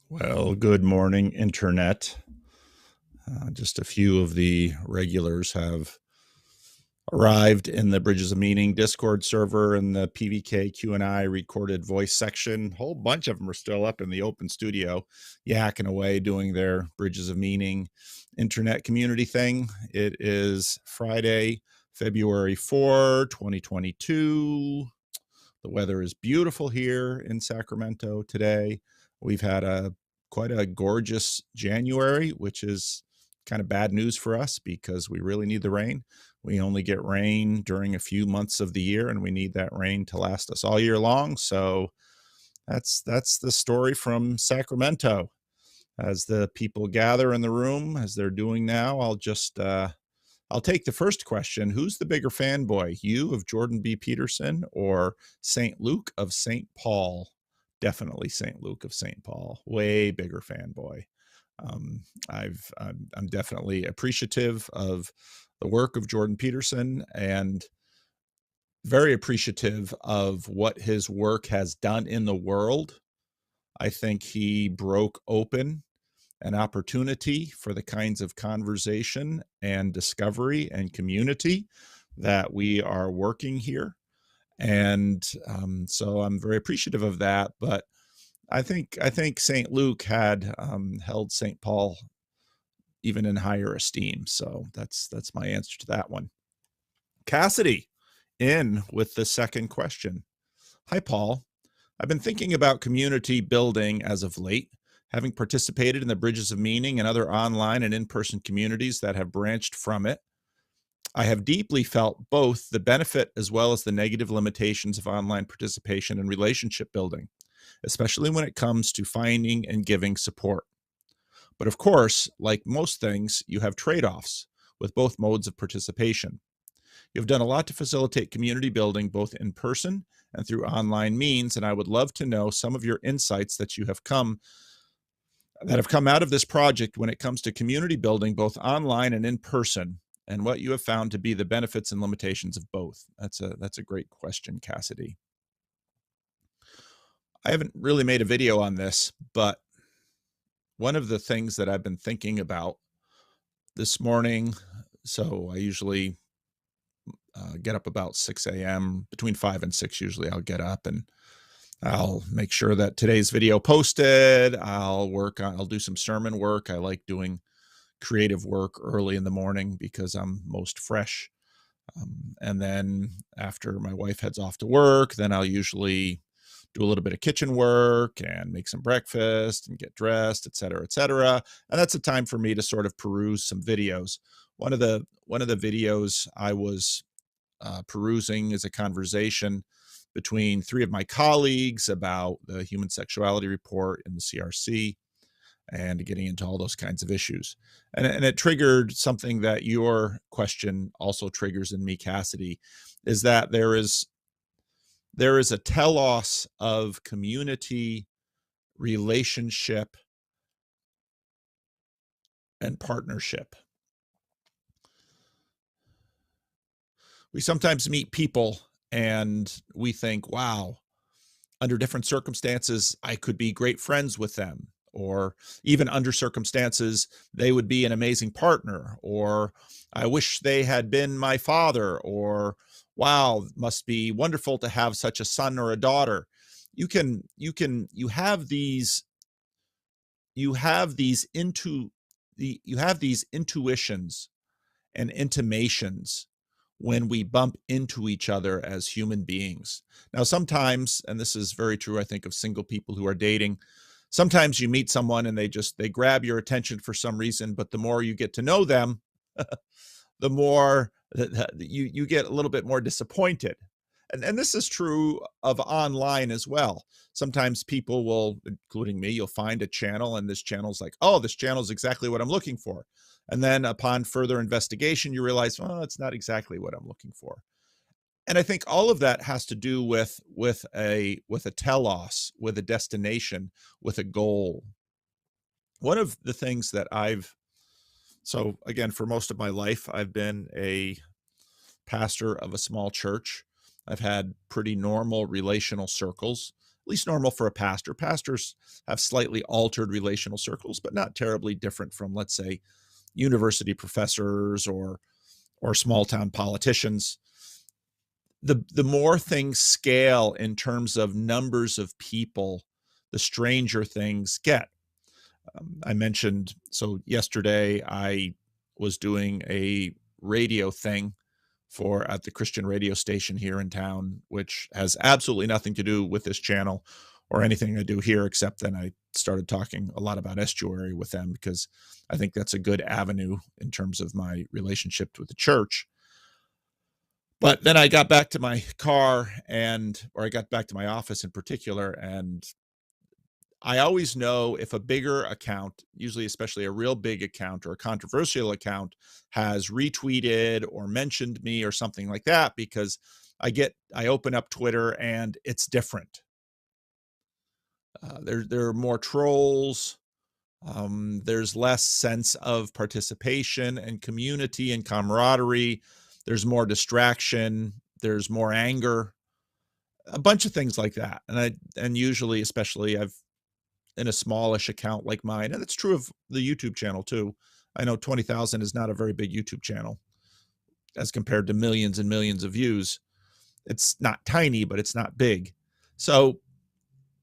Well, good morning, Internet. Just a few of the regulars have arrived in the Bridges of Meaning Discord server and the PVK Q&I recorded voice section. A whole bunch of them are still up in the open studio, yakking away, doing their Bridges of Meaning Internet community thing. It is Friday, February 4, 2022. The weather is beautiful here in Sacramento today. We've had quite a gorgeous January, which is kind of bad news for us because we really need the rain. We only get rain during a few months of the year, and we need that rain to last us all year long. So that's the story from Sacramento. As the people gather in the room, as they're doing now, I'll take the first question. Who's the bigger fanboy, you of Jordan B. Peterson or St. Luke of St. Paul? Definitely St. Luke of St. Paul. Way bigger fanboy. I'm definitely appreciative of the work of Jordan Peterson and very appreciative of what his work has done in the world. I think he broke open an opportunity for the kinds of conversation and discovery and community that we are working here. And so I'm very appreciative of that. But I think St. Luke had held St. Paul even in higher esteem. So that's my answer to that one. Cassidy in with the second question. Hi, Paul. I've been thinking about community building as of late, having participated in the Bridges of Meaning and other online and in-person communities that have branched from it. I have deeply felt both the benefit as well as the negative limitations of online participation and relationship building, especially when it comes to finding and giving support. But of course, like most things, you have trade-offs with both modes of participation. You've done a lot to facilitate community building both in person and through online means, and I would love to know some of your insights that have come out of this project when it comes to community building both online and in person, and what you have found to be the benefits and limitations of both. That's a great question, Cassidy. I haven't really made a video on this, but one of the things that I've been thinking about this morning, so I usually get up about 6 a.m. Between 5 and 6 usually I'll get up and I'll make sure that today's video posted. I'll do some sermon work. I like doing creative work early in the morning because I'm most fresh. And then after my wife heads off to work, then I'll usually do a little bit of kitchen work and make some breakfast and get dressed, et cetera, et cetera. And that's a time for me to sort of peruse some videos. One of the videos I was perusing is a conversation between three of my colleagues about the human sexuality report in the CRC and getting into all those kinds of issues. And it triggered something that your question also triggers in me, Cassidy, is that there is a telos of community, relationship, and partnership. We sometimes meet people and we think, wow, under different circumstances, I could be great friends with them, or even under circumstances, they would be an amazing partner, or I wish they had been my father, or wow, must be wonderful to have such a son or a daughter. You have these intuitions and intimations when we bump into each other as human beings. Now, sometimes, and this is very true, I think, of single people who are dating, sometimes you meet someone and they grab your attention for some reason, but the more you get to know them, the more you get a little bit more disappointed. And this is true of online as well. Sometimes people will, including me, you'll find a channel and this channel's like, oh, this channel's exactly what I'm looking for. And then upon further investigation, you realize, oh, it's not exactly what I'm looking for. And I think all of that has to do with a telos, with a destination, with a goal. One of the things that so again, for most of my life, I've been a pastor of a small church. I've had pretty normal relational circles. least normal for a pastor. Pastors have slightly altered relational circles, but not terribly different from, let's say, university professors or small town politicians. The more things scale in terms of numbers of people, the stranger things get. I mentioned, so yesterday I was doing a radio thing for at the Christian radio station here in town, which has absolutely nothing to do with this channel or anything I do here, except then I started talking a lot about estuary with them because I think that's a good avenue in terms of my relationship with the church. But then I got back to my car or I got back to my office in particular, and I always know if a bigger account, usually especially a real big account or a controversial account, has retweeted or mentioned me or something like that, because I open up Twitter and it's different. There are more trolls. There's less sense of participation and community and camaraderie. There's more distraction. There's more anger. A bunch of things like that. And usually, especially, I've in a smallish account like mine, and it's true of the YouTube channel too. I know 20,000 is not a very big YouTube channel as compared to millions and millions of views. It's not tiny, but it's not big. So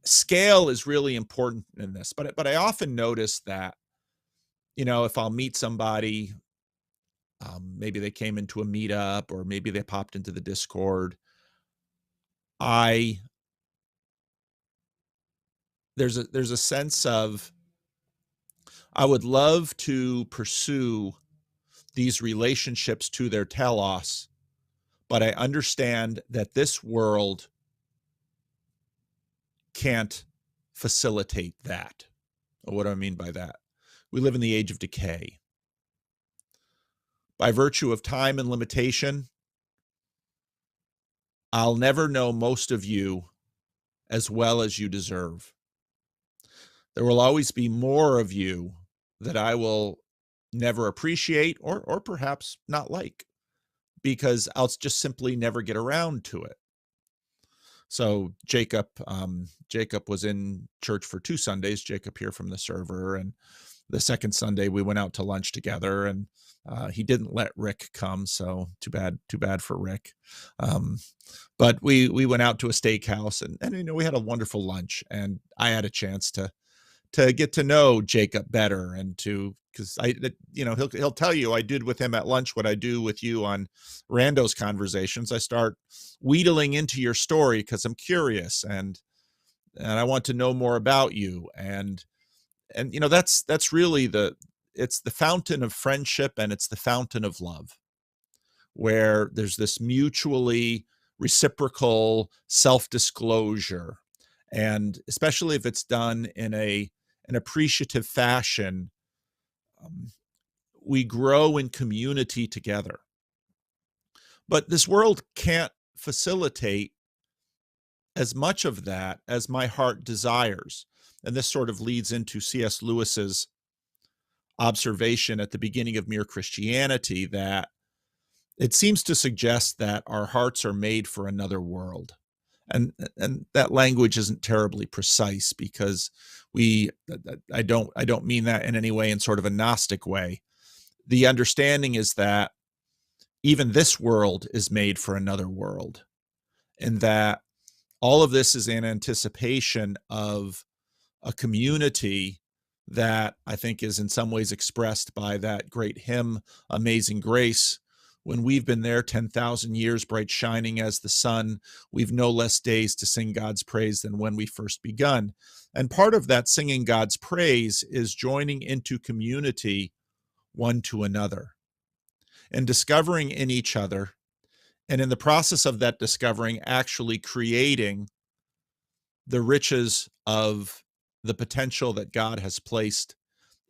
scale is really important in this. But I often notice that, if I'll meet somebody, maybe they came into a meetup or maybe they popped into the Discord. I there's a sense of I would love to pursue these relationships to their telos, but I understand that this world can't facilitate that. What do I mean by that? We live in the age of decay. By virtue of time and limitation, I'll never know most of you as well as you deserve. There will always be more of you that I will never appreciate or perhaps not like, because I'll just simply never get around to it. So Jacob was in church for 2 Sundays, Jacob here from the server, and the second Sunday we went out to lunch together, and he didn't let Rick come, so too bad for Rick. But we went out to a steakhouse, and we had a wonderful lunch, and I had a chance to get to know Jacob better, and because he'll tell you I did with him at lunch what I do with you on Rando's Conversations. I start wheedling into your story because I'm curious and I want to know more about you, and that's really it's the fountain of friendship and it's the fountain of love, where there's this mutually reciprocal self-disclosure, and especially if it's done in an appreciative fashion, we grow in community together. But this world can't facilitate as much of that as my heart desires. And this sort of leads into C.S. Lewis's observation at the beginning of Mere Christianity, that it seems to suggest that our hearts are made for another world. And that language isn't terribly precise, because I don't mean that in any way in sort of a Gnostic way. The understanding is that even this world is made for another world, and that all of this is in anticipation of a community that I think is in some ways expressed by that great hymn, Amazing Grace. When we've been there 10,000 years, bright shining as the sun, we've no less days to sing God's praise than when we first begun. And part of that singing God's praise is joining into community one to another and discovering in each other, and in the process of that discovering, actually creating the riches of the potential that God has placed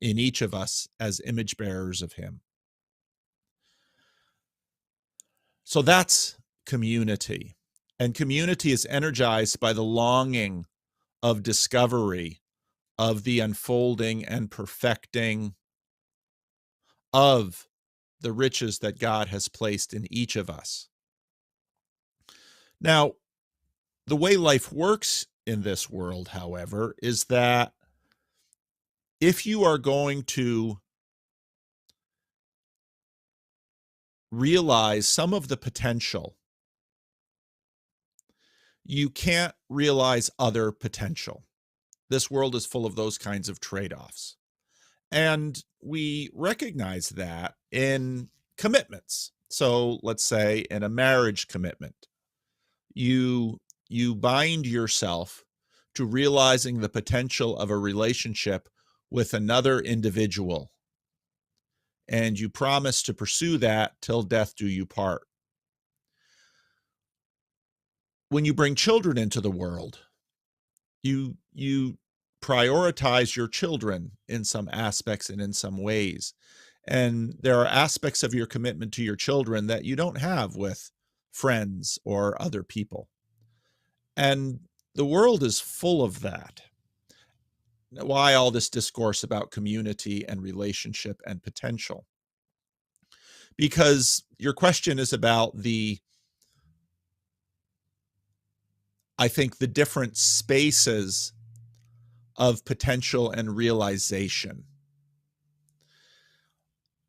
in each of us as image bearers of him. So that's community. And community is energized by the longing of discovery, of the unfolding and perfecting of the riches that God has placed in each of us. Now, the way life works in this world, however, is that if you are going to realize some of the potential, you can't realize other potential. This world is full of those kinds of trade-offs. And we recognize that in commitments. So let's say in a marriage commitment, you bind yourself to realizing the potential of a relationship with another individual, and you promise to pursue that till death do you part. When you bring children into the world, you prioritize your children in some aspects and in some ways. And there are aspects of your commitment to your children that you don't have with friends or other people. And the world is full of that. Why all this discourse about community and relationship and potential? Because your question is about I think, the different spaces of potential and realization.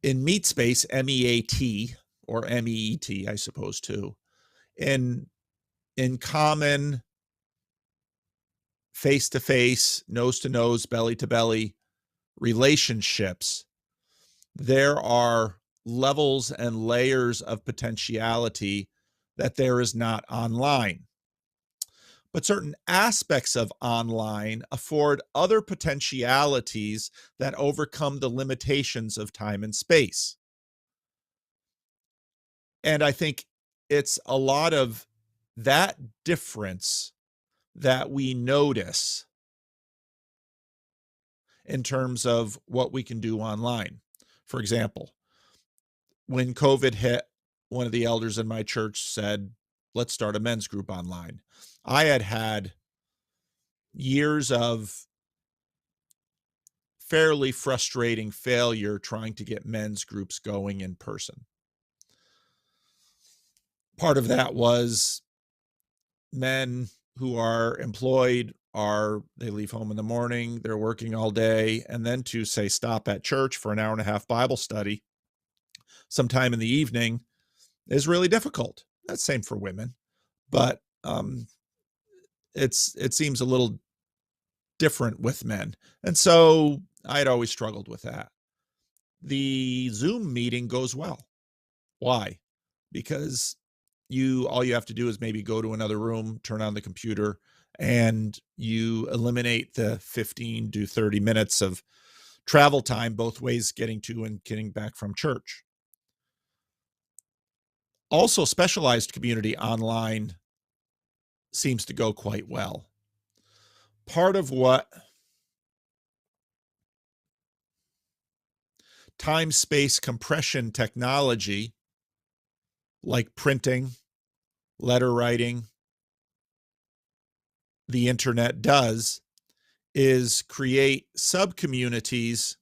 In meat space, MEAT, or MEET, I suppose, too, in common face-to-face, nose-to-nose, belly-to-belly relationships, there are levels and layers of potentiality that there is not online. But certain aspects of online afford other potentialities that overcome the limitations of time and space. And I think it's a lot of that difference that we notice in terms of what we can do online. For example, when COVID hit, one of the elders in my church said, let's start a men's group online. I had years of fairly frustrating failure trying to get men's groups going in person. Part of that was men who are employed they leave home in the morning, they're working all day, and then to say stop at church for an hour and a half Bible study sometime in the evening is really difficult. That's same for women, but it seems a little different with men. And so I had always struggled with that. The Zoom meeting goes well. Why? Because all you have to do is maybe go to another room, turn on the computer, and you eliminate the 15 to 30 minutes of travel time both ways, getting to and getting back from church. Also, specialized community online seems to go quite well. Part of what time-space compression technology, like printing, letter writing, the internet does, is create sub-communities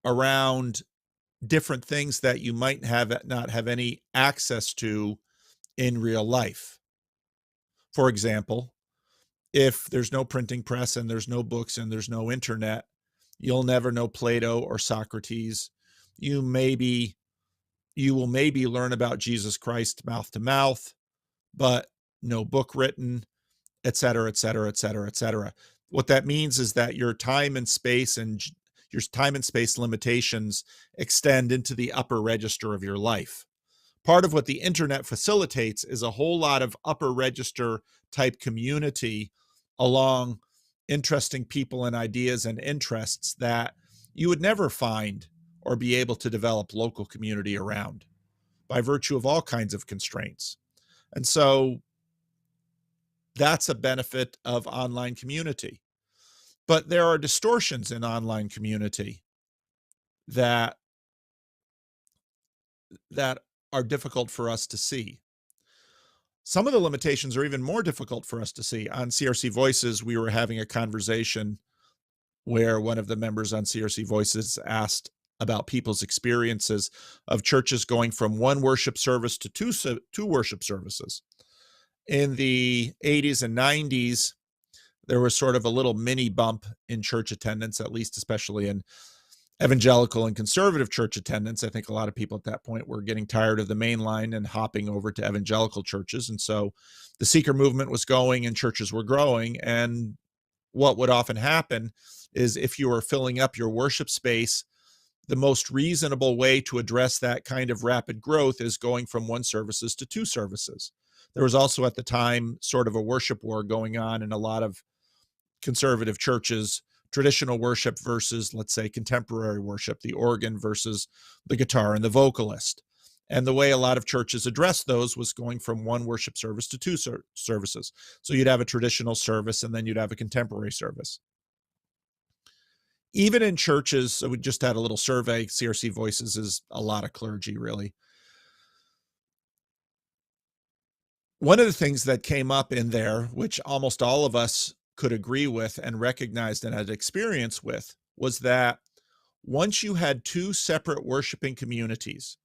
around different things that you might not have any access to in real life. For example, if there's no printing press and there's no books and there's no internet, you'll never know Plato or Socrates. You will maybe learn about Jesus Christ mouth to mouth, but no book written, et cetera, et cetera, et cetera, et cetera. What that means is that your time and space limitations extend into the upper register of your life. Part of what the internet facilitates is a whole lot of upper register type community along interesting people and ideas and interests that you would never find or be able to develop local community around by virtue of all kinds of constraints. And so that's a benefit of online community. But there are distortions in online community that are difficult for us to see. Some of the limitations are even more difficult for us to see. On CRC Voices, we were having a conversation where one of the members on CRC Voices asked about people's experiences of churches going from one worship service to two worship services. In the 80s and 90s, there was sort of a little mini bump in church attendance, at least especially in evangelical and conservative church attendance. I think a lot of people at that point were getting tired of the main line and hopping over to evangelical churches. And so the seeker movement was going and churches were growing. And what would often happen is if you were filling up your worship space, the most reasonable way to address that kind of rapid growth is going from one services to two services. There was also at the time sort of a worship war going on in a lot of conservative churches, traditional worship versus, let's say, contemporary worship, the organ versus the guitar and the vocalist. And the way a lot of churches addressed those was going from one worship service to two services. So you'd have a traditional service and then you'd have a contemporary service. Even in churches, so we just had a little survey, CRC Voices is a lot of clergy, really. One of the things that came up in there, which almost all of us could agree with and recognized and had experience with, was that once you had two separate worshiping communities,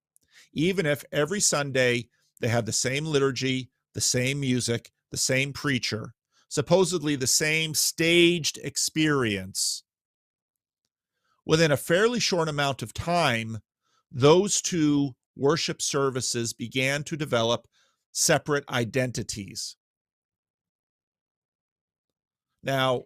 even if every Sunday they had the same liturgy, the same music, the same preacher, supposedly the same staged experience, within a fairly short amount of time, those two worship services began to develop separate identities. Now,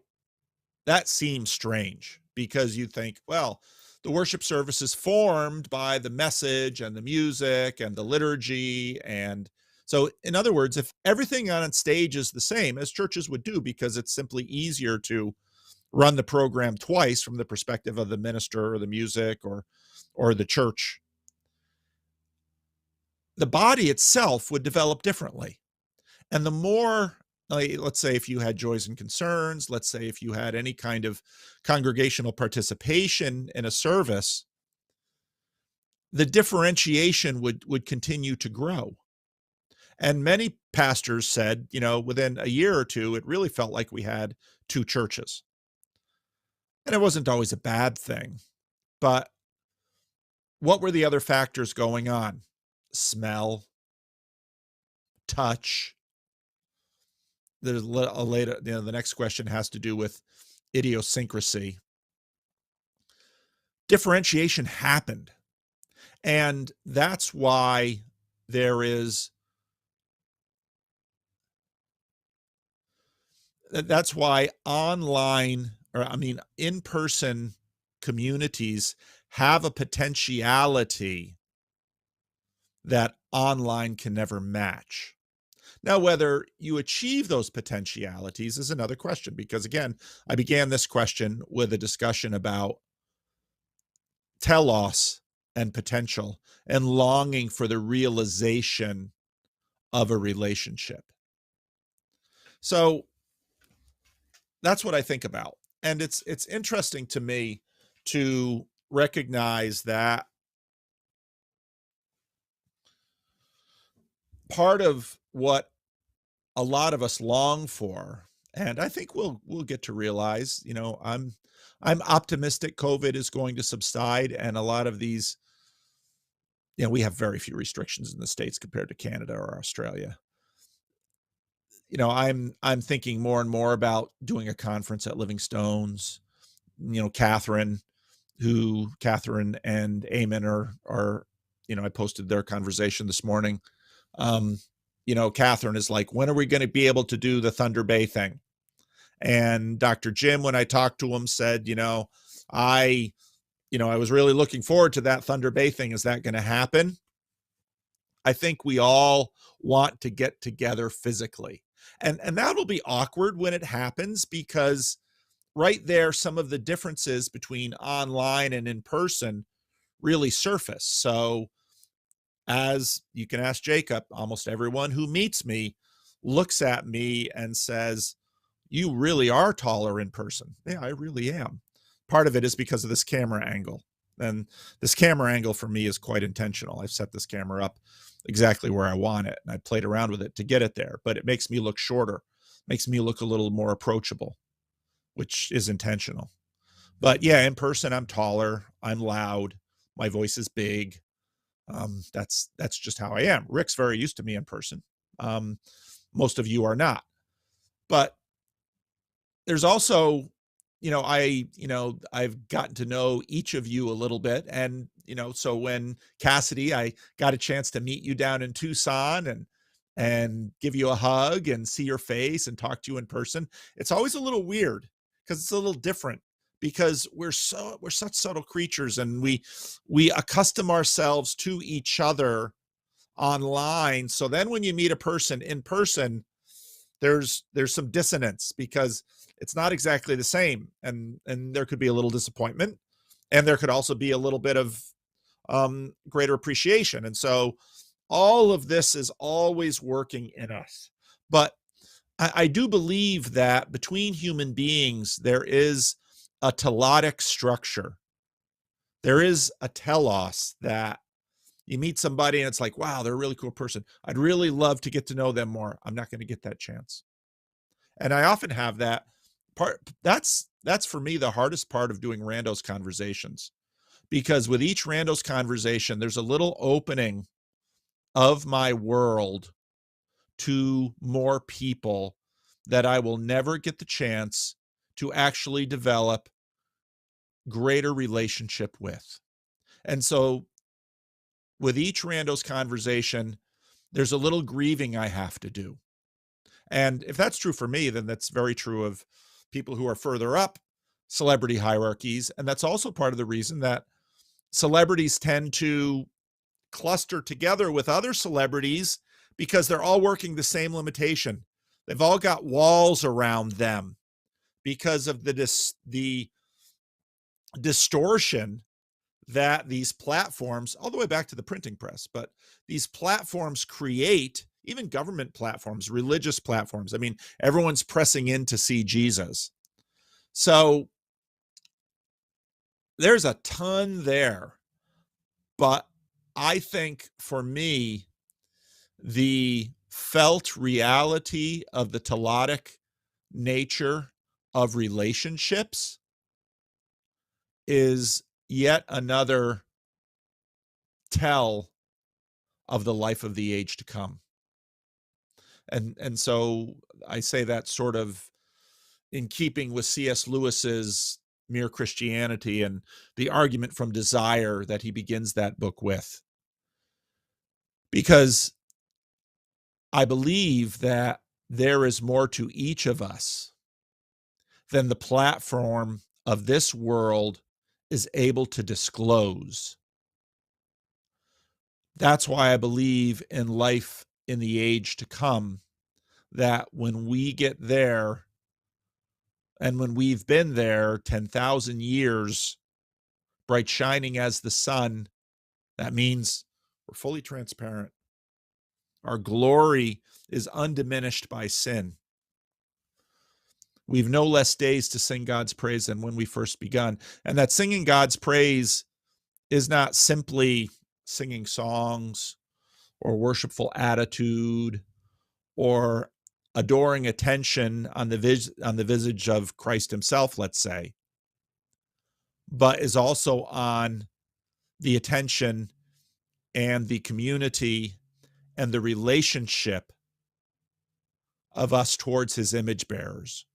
that seems strange because you think, well, the worship service is formed by the message and the music and the liturgy. And so, in other words, if everything on stage is the same, as churches would do, because it's simply easier to run the program twice from the perspective of the minister or the music or the church, the body itself would develop differently. And the more, let's say if you had joys and concerns, let's say if you had any kind of congregational participation in a service, the differentiation would continue to grow. And many pastors said, within a year or two, it really felt like we had two churches. And it wasn't always a bad thing. But what were the other factors going on? Smell, touch. There's a later, the next question has to do with idiosyncrasy. Differentiation happened. And that's why that's why in-person communities have a potentiality that online can never match. Now, whether you achieve those potentialities is another question, because again, I began this question with a discussion about telos and potential and longing for the realization of a relationship. So that's what I think about. And it's interesting to me to recognize that part of what a lot of us long for, and I think we'll get to realize, I'm optimistic COVID is going to subside, and a lot of these, we have very few restrictions in the States compared to Canada or Australia. I'm thinking more and more about doing a conference at Living Stones. Catherine and Eamon are I posted their conversation this morning. Catherine is like, when are we going to be able to do the Thunder Bay thing? And Dr. Jim, when I talked to him, said, I was really looking forward to that Thunder Bay thing. Is that going to happen? I think we all want to get together physically. And that'll be awkward when it happens, because right there, some of the differences between online and in person really surface. So, as you can ask Jacob, almost everyone who meets me looks at me and says, you really are taller in person. Yeah, I really am. Part of it is because of this camera angle. And this camera angle for me is quite intentional. I've set this camera up exactly where I want it, and I played around with it to get it there, but it makes me look shorter, makes me look a little more approachable, which is intentional. But yeah, in person, I'm taller, I'm loud, my voice is big. That's just how I am. Rick's very used to me in person. Most of you are not. But there's also, I've gotten to know each of you a little bit. And, so when Cassidy, I got a chance to meet you down in Tucson and give you a hug and see your face and talk to you in person. It's always a little weird because it's a little different because we're such subtle creatures, and we accustom ourselves to each other online. So then when you meet a person in person, there's some dissonance because it's not exactly the same, and there could be a little disappointment, and there could also be a little bit of greater appreciation. And so all of this is always working in us. But I do believe that between human beings there is a telotic structure. There is a telos that you meet somebody and it's like, wow, they're a really cool person. I'd really love to get to know them more. I'm not going to get that chance. And I often have that part. That's for me the hardest part of doing randos conversations, because with each randos conversation, there's a little opening of my world to more people that I will never get the chance to actually develop greater relationship with. And so with each randos conversation, there's a little grieving I have to do. And if that's true for me, then that's very true of people who are further up celebrity hierarchies. And that's also part of the reason that celebrities tend to cluster together with other celebrities, because they're all working the same limitation. They've all got walls around them because of the distortion that these platforms, all the way back to the printing press, but these platforms create, even government platforms, religious platforms. I mean, everyone's pressing in to see Jesus. So there's a ton there. But I think for me, the felt reality of the telotic nature of relationships is yet another tell of the life of the age to come. And so I say that sort of in keeping with C.S. Lewis's Mere Christianity and the argument from desire that he begins that book with. Because I believe that there is more to each of us than the platform of this world is able to disclose. That's why I believe in life in the age to come, that when we get there, and when we've been there 10,000 years, bright shining as the sun, that means we're fully transparent. Our glory is undiminished by sin. We've no less days to sing God's praise than when we first begun. And that singing God's praise is not simply singing songs or worshipful attitude or adoring attention on the visage of Christ himself, let's say, but is also on the attention and the community and the relationship of us towards his image bearers,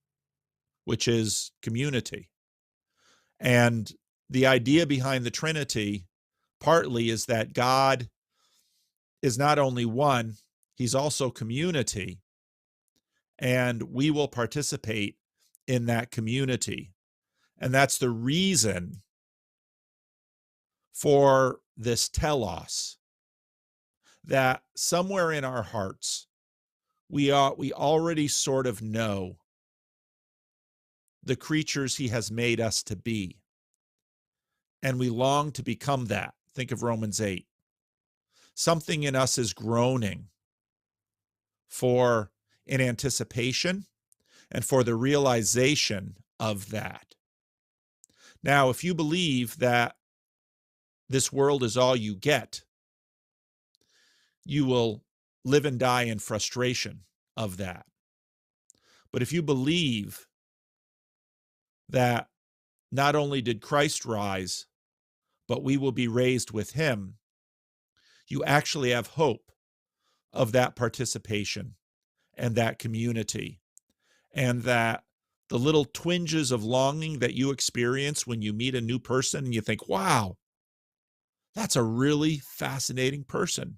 which is community. And the idea behind the Trinity partly is that God is not only one, he's also community. And we will participate in that community. And that's the reason for this telos, that somewhere in our hearts, we already sort of know the creatures he has made us to be. And we long to become that. Think of Romans 8. Something in us is groaning for an anticipation and for the realization of that. Now, if you believe that this world is all you get, you will live and die in frustration of that. But if you believe that not only did Christ rise, but we will be raised with him, you actually have hope of that participation and that community, and that the little twinges of longing that you experience when you meet a new person and you think, wow, that's a really fascinating person.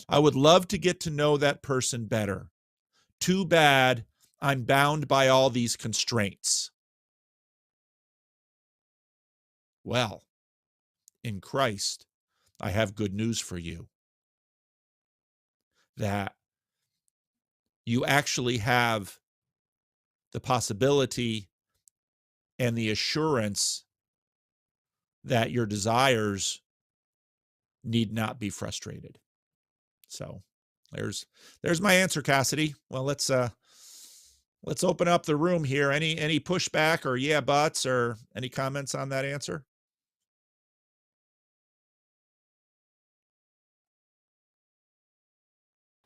I would love to get to know that person better. Too bad I'm bound by all these constraints. Well, in Christ, I have good news for you, that you actually have the possibility and the assurance that your desires need not be frustrated. So there's my answer, Cassidy. Well, let's open up the room here. Any pushback or yeah buts or any comments on that answer?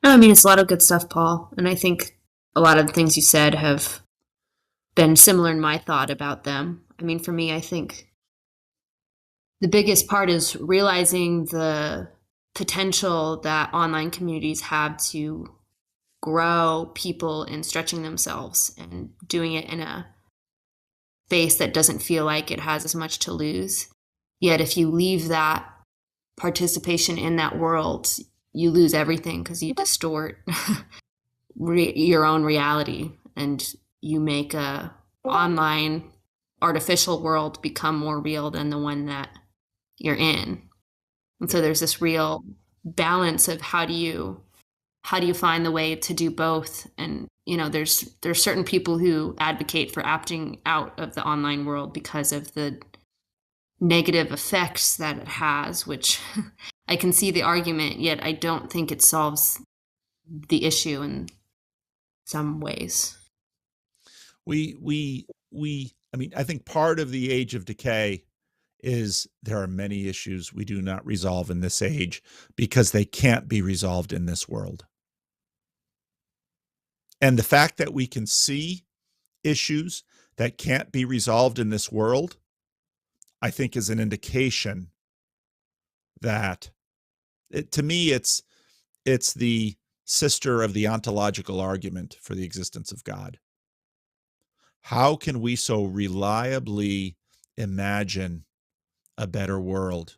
No, I mean, it's a lot of good stuff, Paul. And I think a lot of the things you said have been similar in my thought about them. I mean, for me, I think the biggest part is realizing the potential that online communities have to grow people in stretching themselves and doing it in a space that doesn't feel like it has as much to lose. Yet, if you leave that participation in that world, you lose everything because you distort your own reality and you make a online artificial world become more real than the one that you're in. And so there's this real balance of how do you find the way to do both. And there's certain people who advocate for opting out of the online world because of the negative effects that it has, which I can see the argument, yet I don't think it solves the issue in some ways. I mean, I think part of the age of decay is there are many issues we do not resolve in this age because they can't be resolved in this world. And the fact that we can see issues that can't be resolved in this world, I think is an indication that to me, it's the sister of the ontological argument for the existence of God. How can we so reliably imagine a better world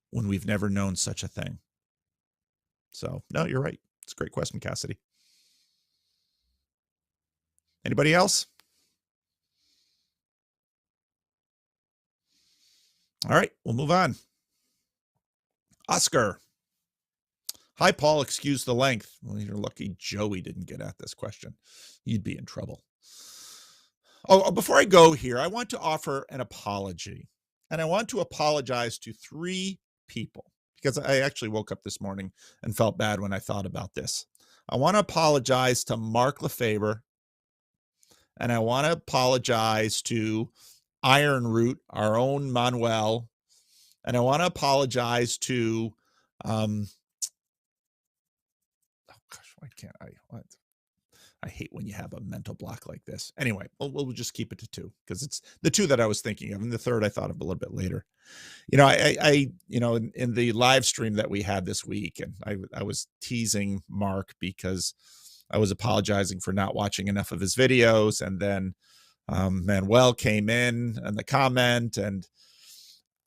when we've never known such a thing? So, no, you're right. It's a great question, Cassidy. Anybody else? All right, we'll move on. Oscar. Hi, Paul. Excuse the length. Well, you're lucky Joey didn't get at this question. You'd be in trouble. Oh, before I go here, I want to offer an apology. And I want to apologize to 3 people because I actually woke up this morning and felt bad when I thought about this. I want to apologize to Mark Lefebvre, and I want to apologize to Iron Root, our own Manuel, and I want to apologize to oh gosh, why can't I? What? I hate when you have a mental block like this. Anyway, we'll just keep it to 2 because it's the 2 that I was thinking of, and the third I thought of a little bit later. I in the live stream that we had this week, and I was teasing Mark because I was apologizing for not watching enough of his videos, and then Manuel came in and the comment, and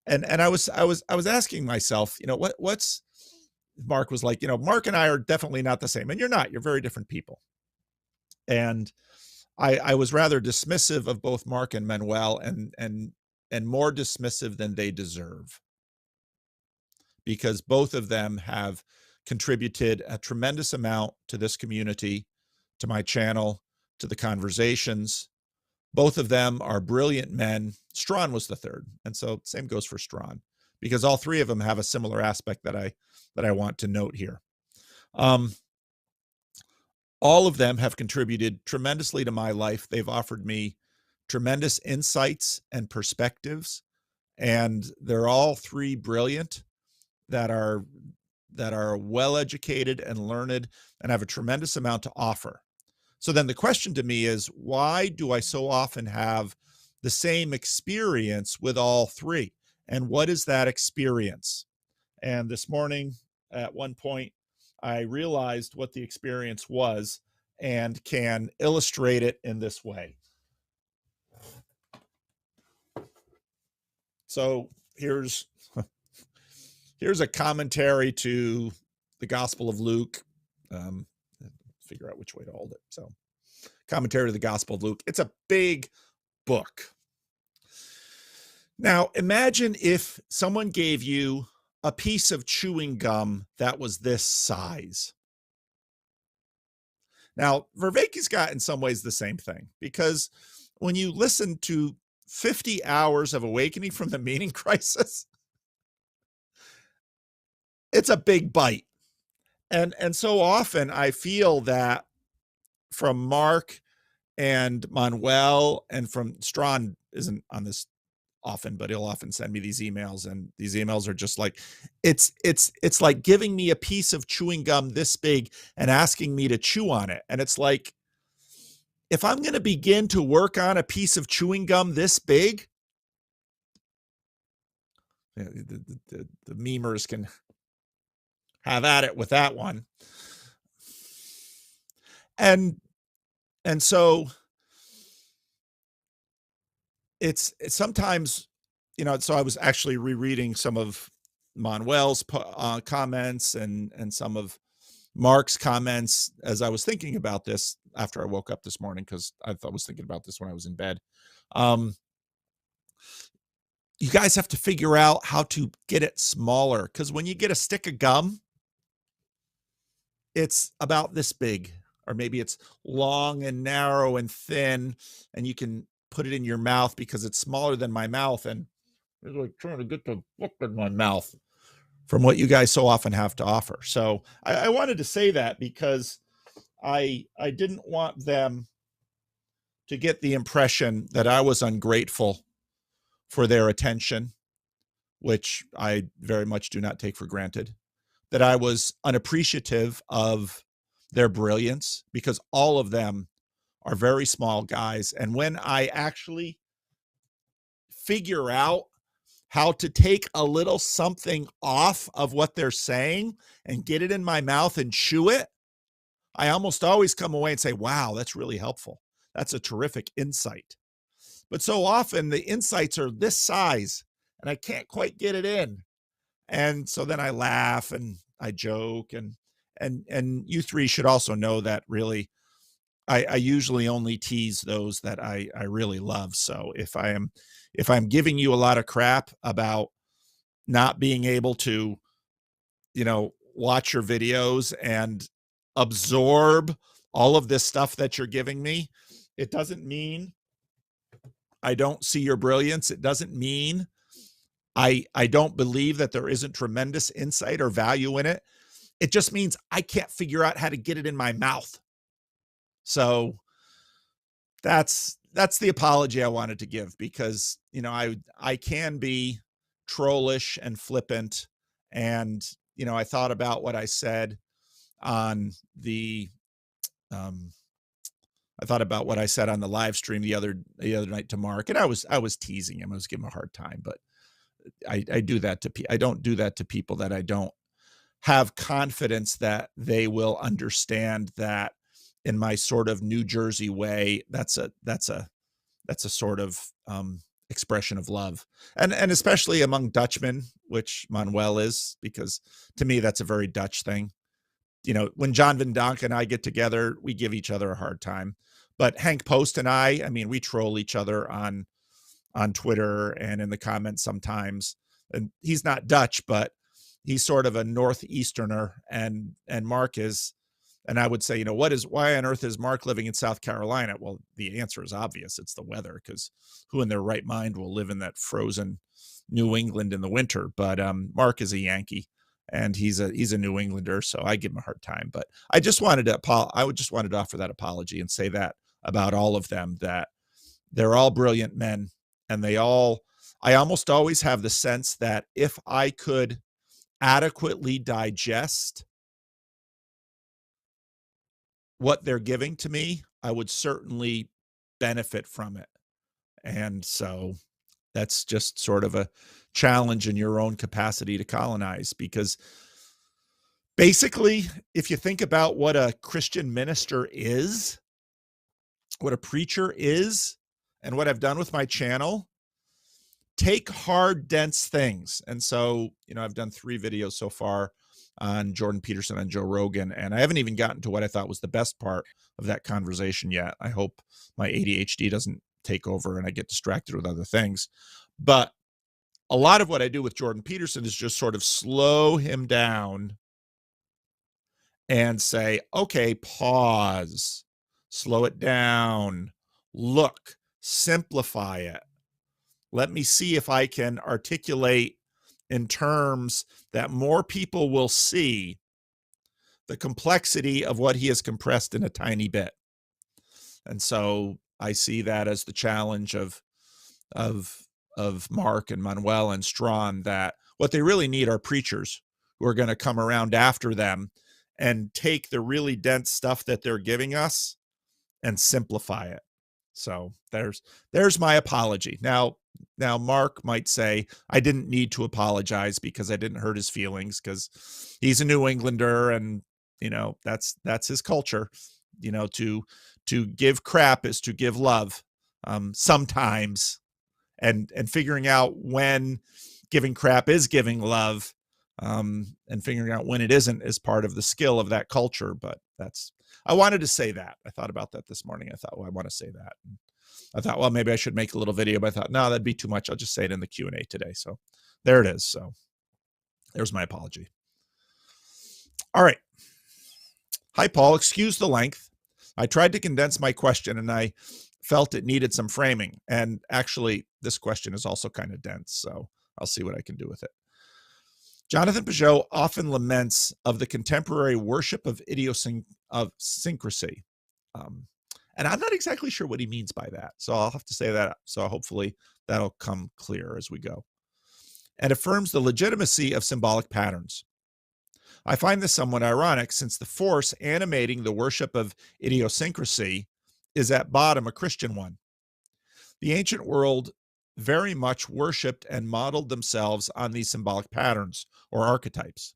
I was asking myself, what's Mark was like, Mark and I are definitely not the same, and you're not. You're very different people. And I was rather dismissive of both Mark and Manuel, and more dismissive than they deserve, because both of them have contributed a tremendous amount to this community, to my channel, to the conversations. Both of them are brilliant men. Strawn was the third, and so same goes for Strawn, because all 3 of them have a similar aspect that I want to note here. All of them have contributed tremendously to my life. They've offered me tremendous insights and perspectives, and they're all 3 brilliant, that are well educated and learned and have a tremendous amount to offer. So then the question to me is, why do I so often have the same experience with all 3? And what is that experience? And this morning, at one point, I realized what the experience was, and can illustrate it in this way. So here's a commentary to the Gospel of Luke. Figure out which way to hold it. So, commentary to the Gospel of Luke. It's a big book. Now, imagine if someone gave you a piece of chewing gum that was this size. Now, Vervaeke's got in some ways the same thing, because when you listen to 50 hours of Awakening from the Meaning Crisis, it's a big bite. And so often I feel that from Mark and Manuel and from Strawn isn't on this often, but he'll often send me these emails, and these emails are just like, it's like giving me a piece of chewing gum this big and asking me to chew on it. And it's like, if I'm going to begin to work on a piece of chewing gum this big, the memers can have at it with that one. And so it's sometimes, so I was actually rereading some of Manuel's comments and some of Mark's comments as I was thinking about this after I woke up this morning, because I was thinking about this when I was in bed. You guys have to figure out how to get it smaller, because when you get a stick of gum, it's about this big, or maybe it's long and narrow and thin, and you can put it in your mouth because it's smaller than my mouth, and it's like trying to get the book in my mouth from what you guys so often have to offer. So I wanted to say that because I didn't want them to get the impression that I was ungrateful for their attention, which I very much do not take for granted, that I was unappreciative of their brilliance, because all of them are very small guys. And when I actually figure out how to take a little something off of what they're saying and get it in my mouth and chew it, I almost always come away and say, wow, that's really helpful. That's a terrific insight. But so often the insights are this size and I can't quite get it in. And so then I laugh and I joke, and you three should also know that really I usually only tease those that I really love. So if I'm giving you a lot of crap about not being able to, watch your videos and absorb all of this stuff that you're giving me, it doesn't mean I don't see your brilliance. It doesn't mean I don't believe that there isn't tremendous insight or value in it. It just means I can't figure out how to get it in my mouth. So that's the apology I wanted to give, because, I can be trollish and flippant. And, I thought about what I said on the, live stream the other night to Mark, and I was teasing him. I was giving him a hard time, but I do that I don't do that to people that I don't have confidence that they will understand that in my sort of New Jersey way. That's a sort of expression of love, and especially among Dutchmen, which Manuel is, because to me that's a very Dutch thing. When John Van Donk and I get together, we give each other a hard time. But Hank Post and I mean, we troll each other on Twitter and in the comments sometimes. And he's not Dutch, but he's sort of a Northeasterner, and Mark is. And I would say, why on earth is Mark living in South Carolina? Well, the answer is obvious. It's the weather, because who in their right mind will live in that frozen New England in the winter? But Mark is a Yankee, and he's a New Englander, so I give him a hard time. But I just wanted to offer that apology and say that about all of them, that they're all brilliant men, and I almost always have the sense that if I could adequately digest what they're giving to me, I would certainly benefit from it. And so that's just sort of a challenge in your own capacity to colonize, because Basically, if you think about what a Christian minister is, what a preacher is, and what I've done with my channel, take hard, dense things. And so, I've done 3 videos so far on Jordan Peterson and Joe Rogan, and I haven't even gotten to what I thought was the best part of that conversation yet. I hope my ADHD doesn't take over and I get distracted with other things. But a lot of what I do with Jordan Peterson is just sort of slow him down and say, okay, pause, slow it down, look, simplify it. Let me see if I can articulate in terms that more people will see the complexity of what he has compressed in a tiny bit. And so I see that as the challenge of Mark and Manuel and Strawn, that what they really need are preachers who are going to come around after them and take the really dense stuff that they're giving us and simplify it. So there's my apology. Now Mark might say I didn't need to apologize because I didn't hurt his feelings, because he's a New Englander and that's his culture. To give crap is to give love. Sometimes, and figuring out when giving crap is giving love, and figuring out when it isn't is part of the skill of that culture. But I wanted to say that. I thought about that this morning. I thought, well, I want to say that. And I thought, well, maybe I should make a little video, but I thought, no, that'd be too much. I'll just say it in the Q&A today. So there it is. So there's my apology. All right. Hi, Paul. Excuse the length. I tried to condense my question and I felt it needed some framing. And actually, this question is also kind of dense. So I'll see what I can do with it. Jonathan Peugeot often laments of the contemporary worship of idiosyncrasy. And I'm not exactly sure what he means by that. So I'll have to say that. So hopefully that'll come clear as we go. And affirms the legitimacy of symbolic patterns. I find this somewhat ironic, since the force animating the worship of idiosyncrasy is at bottom a Christian one. The ancient world very much worshipped and modeled themselves on these symbolic patterns or archetypes.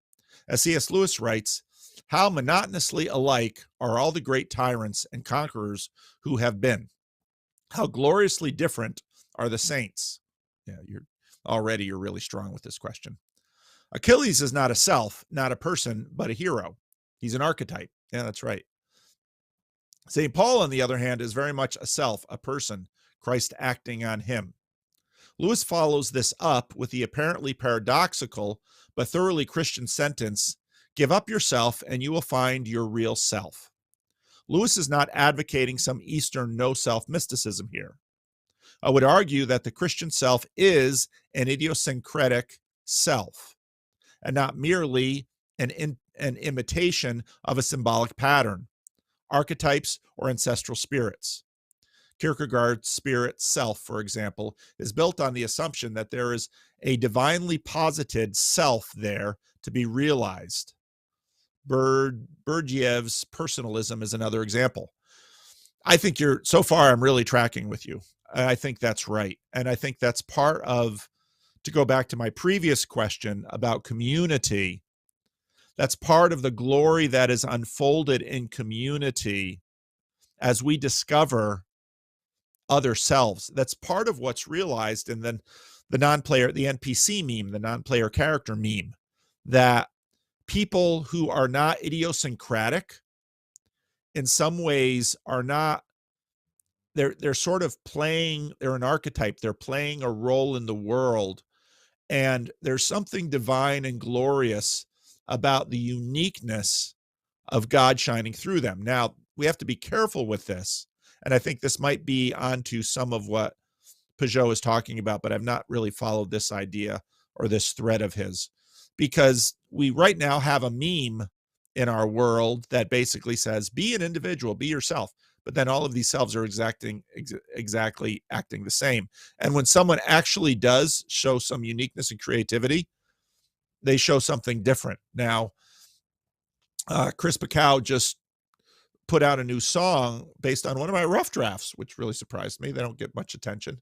As C.S. Lewis writes, how monotonously alike are all the great tyrants and conquerors who have been. How gloriously different are the saints. Yeah, you're really strong with this question. Achilles is not a self, not a person, but a hero. He's an archetype. Yeah, that's right. St. Paul, on the other hand, is very much a self, a person, Christ acting on him. Lewis follows this up with the apparently paradoxical but thoroughly Christian sentence, give up yourself and you will find your real self. Lewis is not advocating some Eastern no-self mysticism here. I would argue that the Christian self is an idiosyncratic self, and not merely an imitation of a symbolic pattern, archetypes, or ancestral spirits. Kierkegaard's spirit self, for example, is built on the assumption that there is a divinely posited self there to be realized. Berdyaev's personalism is another example. I think so far I'm really tracking with you. I think that's right. And I think that's part of, to go back to my previous question about community, that's part of the glory that is unfolded in community as we discover other selves. That's part of what's realized. And then the non-player, the NPC meme, the non-player character meme, that people who are not idiosyncratic in some ways are not, they're sort of playing, they're an archetype, they're playing a role in the world. And there's something divine and glorious about the uniqueness of God shining through them. Now, we have to be careful with this. And I think this might be onto some of what Peugeot is talking about, but I've not really followed this idea or this thread of his, because we right now have a meme in our world that basically says, be an individual, be yourself. But then all of these selves are exactly acting the same. And when someone actually does show some uniqueness and creativity, they show something different. Now, Chris Pacow just put out a new song based on one of my rough drafts, which really surprised me. They don't get much attention.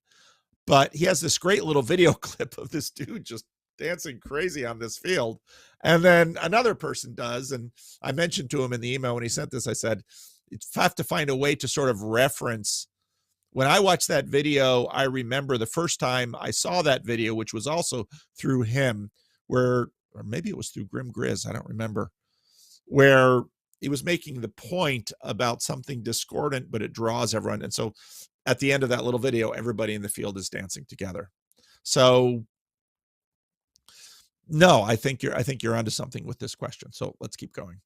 But he has this great little video clip of this dude just dancing crazy on this field. And then another person does. And I mentioned to him in the email when he sent this, I said, you have to find a way to sort of reference. When I watched that video, I remember the first time I saw that video, which was also through him, or maybe it was through Grim Grizz, I don't remember, where he was making the point about something discordant, but it draws everyone. And so at the end of that little video, everybody in the field is dancing together. So no, I think you're onto something with this question. So let's keep going.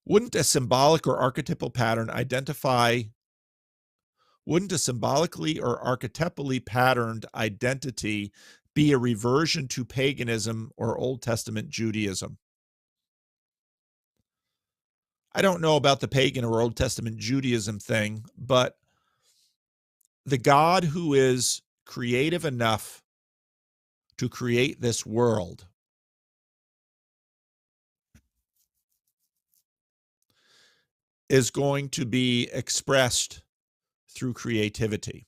Wouldn't a symbolically or archetypally patterned identity be a reversion to paganism or Old Testament Judaism? I don't know about the pagan or Old Testament Judaism thing, but the God who is creative enough to create this world is going to be expressed through creativity.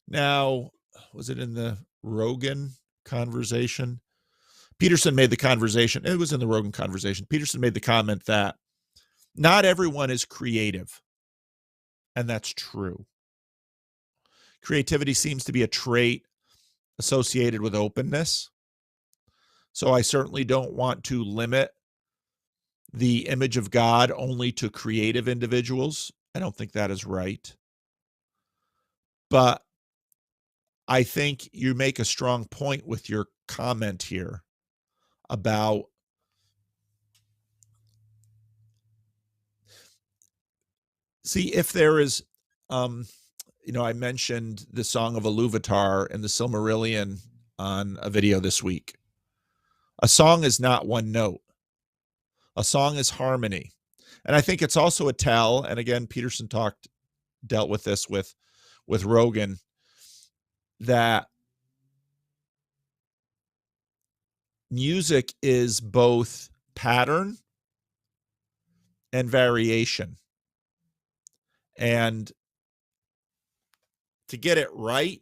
Now, was it in the Rogan conversation? Peterson made the conversation. It was in the Rogan conversation. Peterson made the comment that not everyone is creative, and that's true. Creativity seems to be a trait associated with openness. So I certainly don't want to limit the image of God only to creative individuals. I don't think that is right. But I think you make a strong point with your comment here about if there is, I mentioned the Song of Iluvatar and the Silmarillion on a video this week. A song is not one note. A song is harmony. And I think it's also a tell, and again, Peterson dealt with this with Rogan, that music is both pattern and variation. And to get it right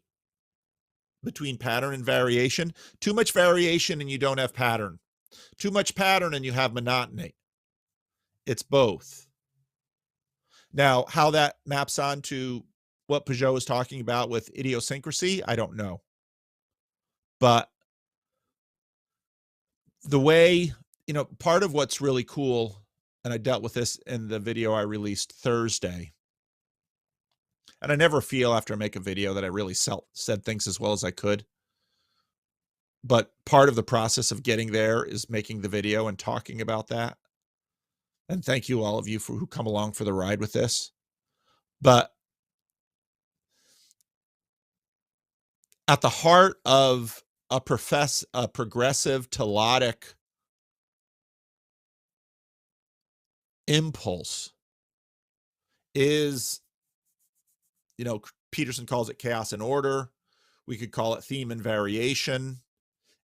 between pattern and variation, too much variation and you don't have pattern. Too much pattern and you have monotony. It's both. Now, how that maps onto what Peugeot was talking about with idiosyncrasy, I don't know. But the way, part of what's really cool, and I dealt with this in the video I released Thursday, and I never feel after I make a video that I really said things as well as I could. But part of the process of getting there is making the video and talking about that. And thank you all of you who come along for the ride with this. But at the heart of a progressive telodic impulse is, Peterson calls it chaos and order. We could call it theme and variation.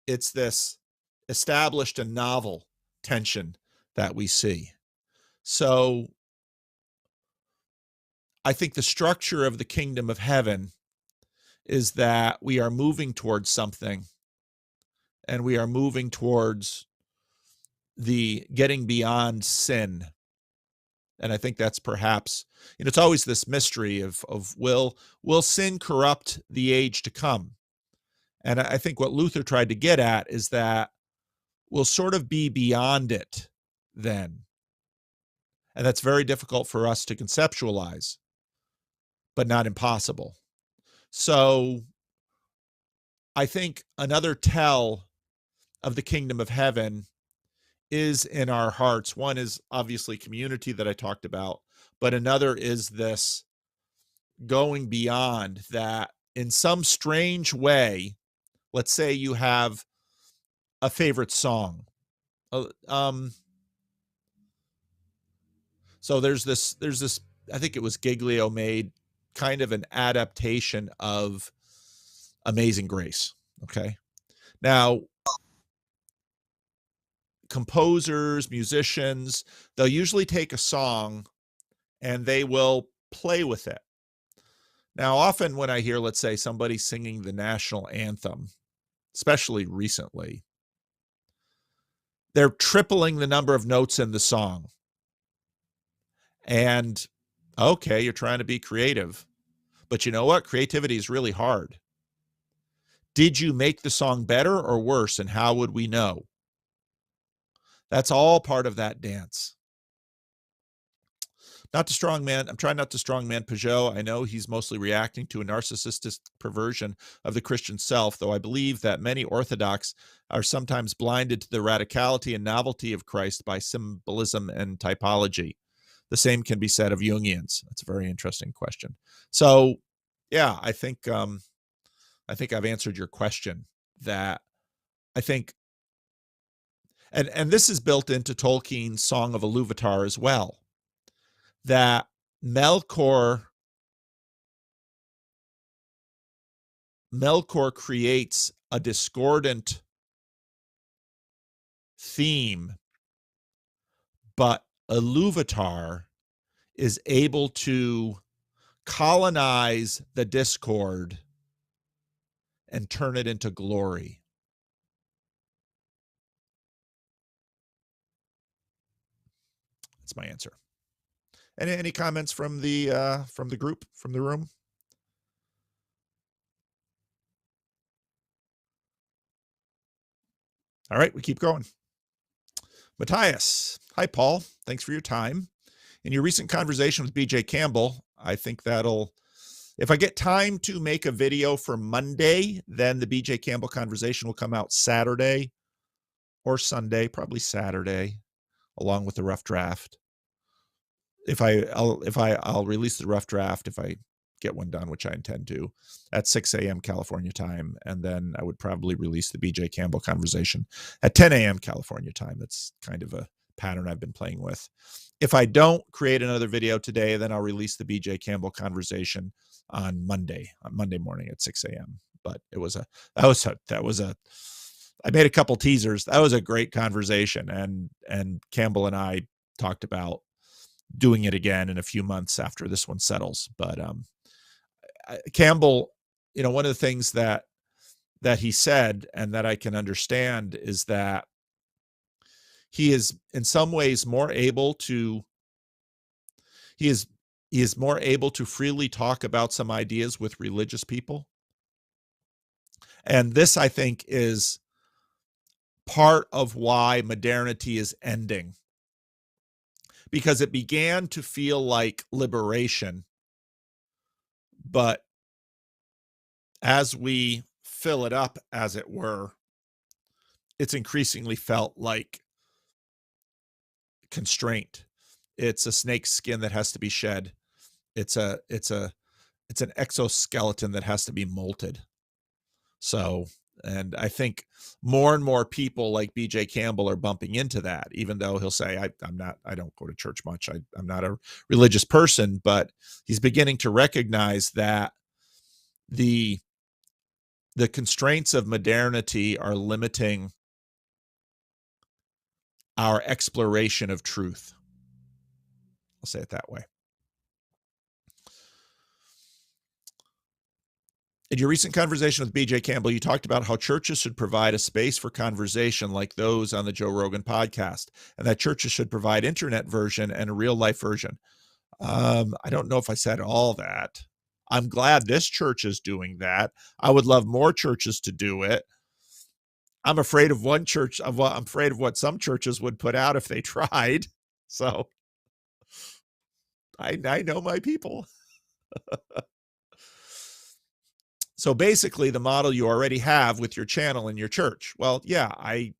It's this established and novel tension that we see. So I think the structure of the kingdom of heaven is that we are moving towards something, and we are moving towards the getting beyond sin. And I think that's perhaps, it's always this mystery of will sin corrupt the age to come? And I think what Luther tried to get at is that we'll sort of be beyond it then. And that's very difficult for us to conceptualize, but not impossible. So I think another tell of the kingdom of heaven is in our hearts. One is obviously community that I talked about, but another is this going beyond that in some strange way. Let's say you have a favorite song. So there's this, I think it was Giglio made kind of an adaptation of Amazing Grace. Okay. Now, composers, musicians, they'll usually take a song and they will play with it. Now, often when I hear, let's say, somebody singing the national anthem, especially recently. They're tripling the number of notes in the song. And okay, you're trying to be creative. But you know what? Creativity is really hard. Did you make the song better or worse? And how would we know? That's all part of that dance. Not to strongman. I'm trying not to strongman Peugeot. I know he's mostly reacting to a narcissistic perversion of the Christian self, though I believe that many Orthodox are sometimes blinded to the radicality and novelty of Christ by symbolism and typology. The same can be said of Jungians. That's a very interesting question. So, yeah, I think I've answered your question. That I think, and this is built into Tolkien's Song of Iluvatar as well. That Melkor creates a discordant theme, but Iluvatar is able to colonize the discord and turn it into glory. That's my answer. Any comments from the group, from the room? All right, we keep going. Matthias, hi, Paul. Thanks for your time. In your recent conversation with BJ Campbell, I think if I get time to make a video for Monday, then the BJ Campbell conversation will come out Saturday or Sunday, probably Saturday, along with the rough draft. I'll release the rough draft if I get one done, which I intend to, at 6 a.m. California time. And then I would probably release the BJ Campbell conversation at 10 a.m. California time. That's kind of a pattern I've been playing with. If I don't create another video today, then I'll release the BJ Campbell conversation on Monday morning at 6 a.m. But I made a couple teasers. That was a great conversation. And Campbell and I talked about doing it again in a few months after this one settles. But Campbell, one of the things that he said and that I can understand is that he is in some ways more able to freely talk about some ideas with religious people. And this, I think, is part of why modernity is ending, because it began to feel like liberation. But as we fill it up, as it were, it's increasingly felt like constraint. It's a snake's skin that has to be shed. It's an exoskeleton that has to be molted. So, and I think more and more people like BJ Campbell are bumping into that, even though he'll say, I don't go to church much. I'm not a religious person, but he's beginning to recognize that the constraints of modernity are limiting our exploration of truth. I'll say it that way. In your recent conversation with BJ Campbell, you talked about how churches should provide a space for conversation like those on the Joe Rogan podcast, and that churches should provide internet version and a real life version. I don't know if I said all that. I'm glad this church is doing that. I would love more churches to do it. I'm afraid of I'm afraid of what some churches would put out if they tried. So I know my people. So basically the model you already have with your channel and your church. Well, yeah, I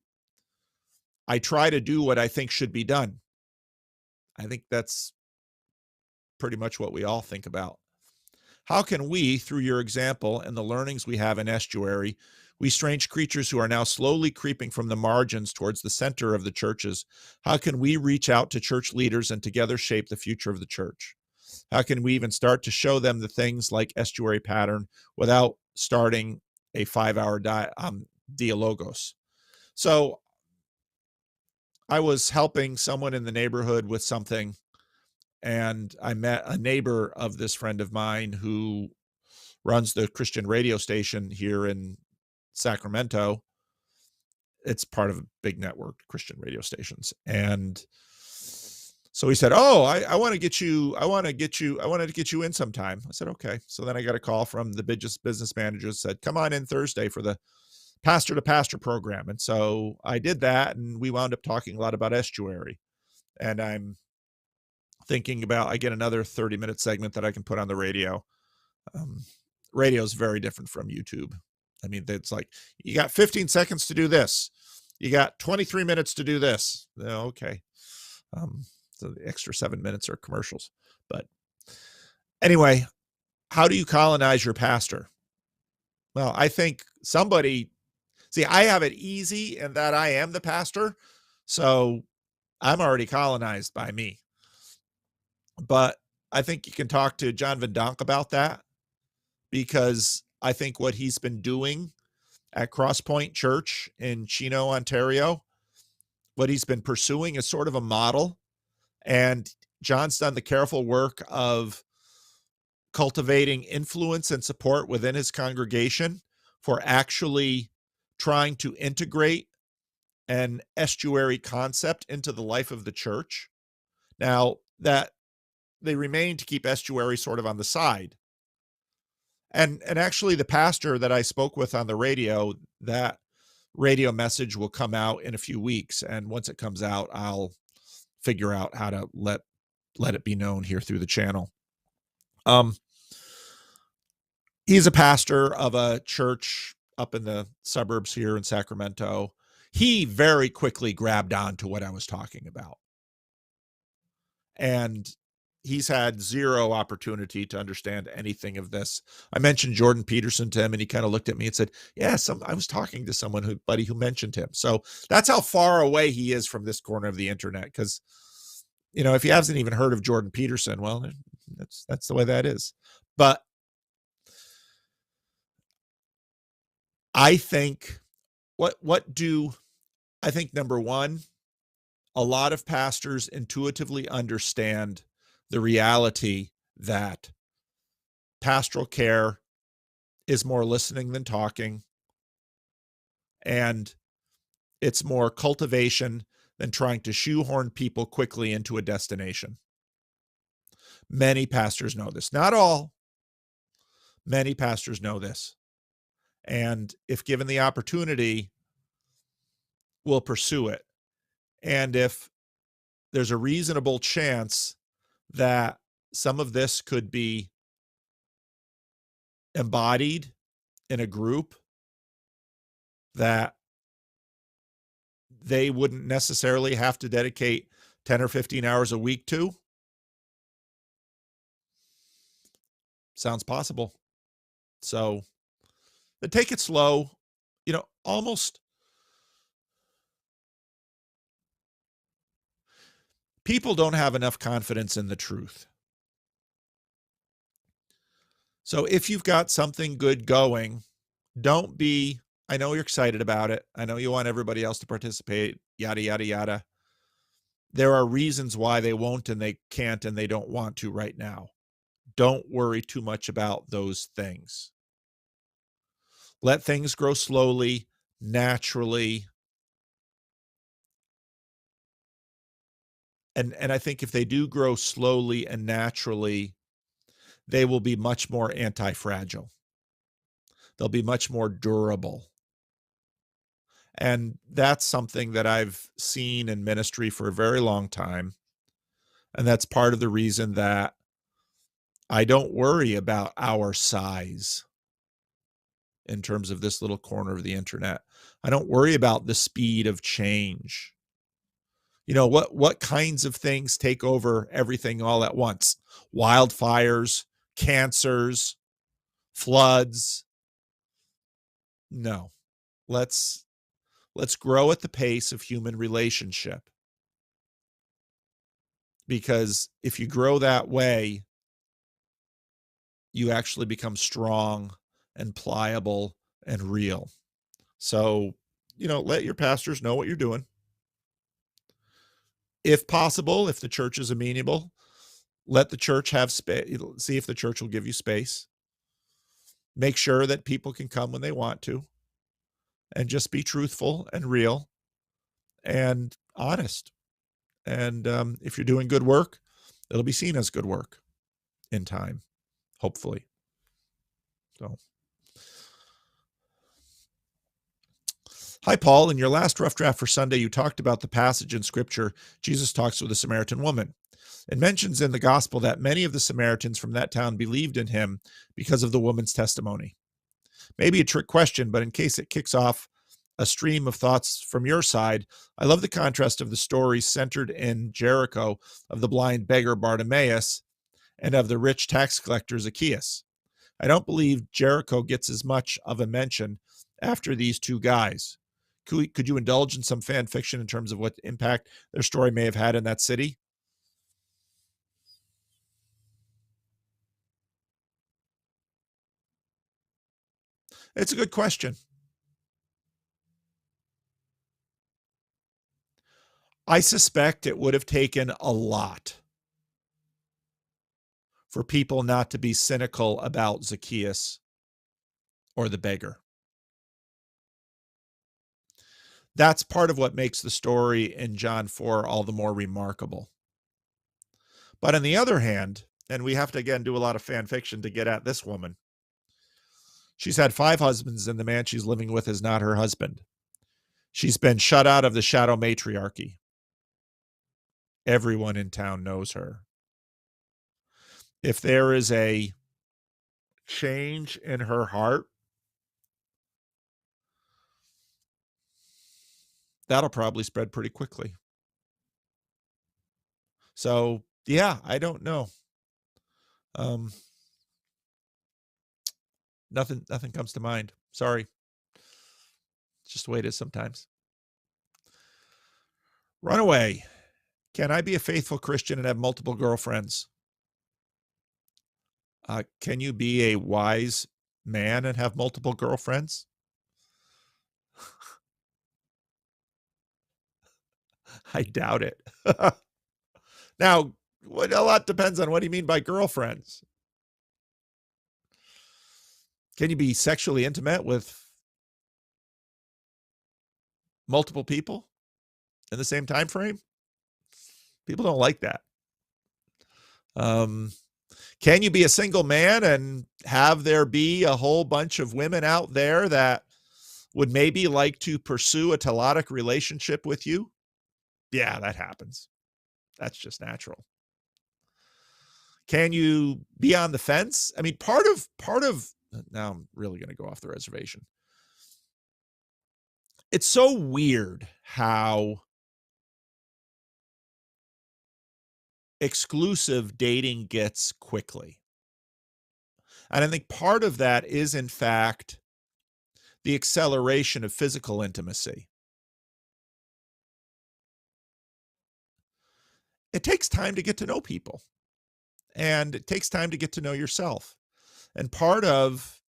try to do what I think should be done. I think that's pretty much what we all think about. How can we, through your example and the learnings we have in Estuary, we strange creatures who are now slowly creeping from the margins towards the center of the churches, how can we reach out to church leaders and together shape the future of the church? How can we even start to show them the things like Estuary pattern without starting a 5-hour dialogos? So I was helping someone in the neighborhood with something, and I met a neighbor of this friend of mine who runs the Christian radio station here in Sacramento. It's part of a big network, Christian radio stations. And so he said, "Oh, I want to get you. I wanted to get you in sometime." I said, "Okay." So then I got a call from the business manager, said, "Come on in Thursday for the pastor to pastor program." And so I did that, and we wound up talking a lot about estuary. And I'm thinking about, I get another 30-minute segment that I can put on the radio. Um, Radio is very different from YouTube. I mean, it's like, you got 15 seconds to do this. You got 23 minutes to do this. Okay. So the extra 7 minutes are commercials. But anyway, how do you colonize your pastor? Well, I think I have it easy in that I am the pastor. So I'm already colonized by me. But I think you can talk to John Van Donk about that, because I think what he's been doing at Crosspoint Church in Chino, Ontario, what he's been pursuing is sort of a model. And John's done the careful work of cultivating influence and support within his congregation for actually trying to integrate an estuary concept into the life of the church. Now, that they remain to keep estuary sort of on the side. And actually, the pastor that I spoke with on the radio, that radio message will come out in a few weeks. And once it comes out, I'll figure out how to let it be known here through the channel. He's a pastor of a church up in the suburbs here in Sacramento. He very quickly grabbed on to what I was talking about. And he's had zero opportunity to understand anything of this. I mentioned Jordan Peterson to him, and he kind of looked at me and said, "Yeah, I was talking to someone who mentioned him." So that's how far away he is from this corner of the internet. Because, if he hasn't even heard of Jordan Peterson, well, that's the way that is. But I think I think, number one, a lot of pastors intuitively understand the reality that pastoral care is more listening than talking, and it's more cultivation than trying to shoehorn people quickly into a destination. Many pastors know this. Not all. Many pastors know this. And if given the opportunity, will pursue it. And if there's a reasonable chance that some of this could be embodied in a group that they wouldn't necessarily have to dedicate 10 or 15 hours a week to, sounds possible. So, but take it slow. Almost people don't have enough confidence in the truth. So if you've got something good going, I know you're excited about it. I know you want everybody else to participate, yada, yada, yada. There are reasons why they won't and they can't and they don't want to right now. Don't worry too much about those things. Let things grow slowly, naturally. And I think if they do grow slowly and naturally, they will be much more anti-fragile. They'll be much more durable. And that's something that I've seen in ministry for a very long time. And that's part of the reason that I don't worry about our size in terms of this little corner of the internet. I don't worry about the speed of change. What kinds of things take over everything all at once? Wildfires, cancers, floods. No. Let's grow at the pace of human relationship. Because if you grow that way, you actually become strong and pliable and real. So, let your pastors know what you're doing. If possible, if the church is amenable, let the church have space. See if the church will give you space. Make sure that people can come when they want to. and just be truthful and real and honest. And if you're doing good work, it'll be seen as good work in time, hopefully. So, hi, Paul. In your last rough draft for Sunday, you talked about the passage in Scripture. Jesus talks with a Samaritan woman. It mentions in the gospel that many of the Samaritans from that town believed in him because of the woman's testimony. Maybe a trick question, but in case it kicks off a stream of thoughts from your side, I love the contrast of the stories centered in Jericho of the blind beggar Bartimaeus and of the rich tax collector Zacchaeus. I don't believe Jericho gets as much of a mention after these two guys. Could you indulge in some fan fiction in terms of what impact their story may have had in that city? It's a good question. I suspect it would have taken a lot for people not to be cynical about Zacchaeus or the beggar. That's part of what makes the story in John 4 all the more remarkable. But on the other hand, and we have to again do a lot of fan fiction to get at this woman, she's had 5 husbands, and the man she's living with is not her husband. She's been shut out of the shadow matriarchy. Everyone in town knows her. If there is a change in her heart, that'll probably spread pretty quickly. So, yeah, I don't know. Nothing comes to mind. Sorry. It's just the way it is sometimes. Runaway. Can I be a faithful Christian and have multiple girlfriends? Can you be a wise man and have multiple girlfriends? I doubt it. Now, a lot depends on what do you mean by girlfriends. Can you be sexually intimate with multiple people in the same time frame? People don't like that. Can you be a single man and have there be a whole bunch of women out there that would maybe like to pursue a telotic relationship with you? Yeah, that happens. That's just natural. Can you be on the fence? I mean, part of now I'm really going to go off the reservation. It's so weird how exclusive dating gets quickly. And I think part of that is, in fact, the acceleration of physical intimacy. It takes time to get to know people, and it takes time to get to know yourself. And part of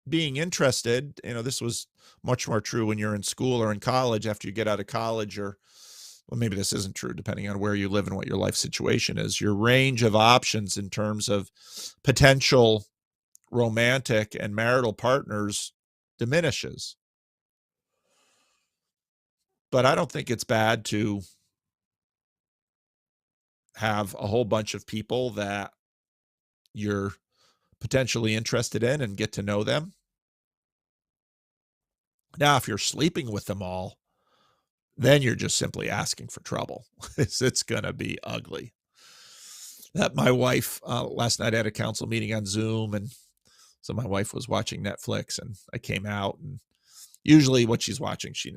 being interested, this was much more true when you're in school or in college. After you get out of college, or well, maybe this isn't true depending on where you live and what your life situation is, your range of options in terms of potential romantic and marital partners diminishes. But I don't think it's bad to have a whole bunch of people that you're potentially interested in and get to know them. Now, if you're sleeping with them all, then you're just simply asking for trouble. It's going to be ugly. That my wife, last night I had a council meeting on Zoom, and so my wife was watching Netflix, and I came out, and usually what she's watching, she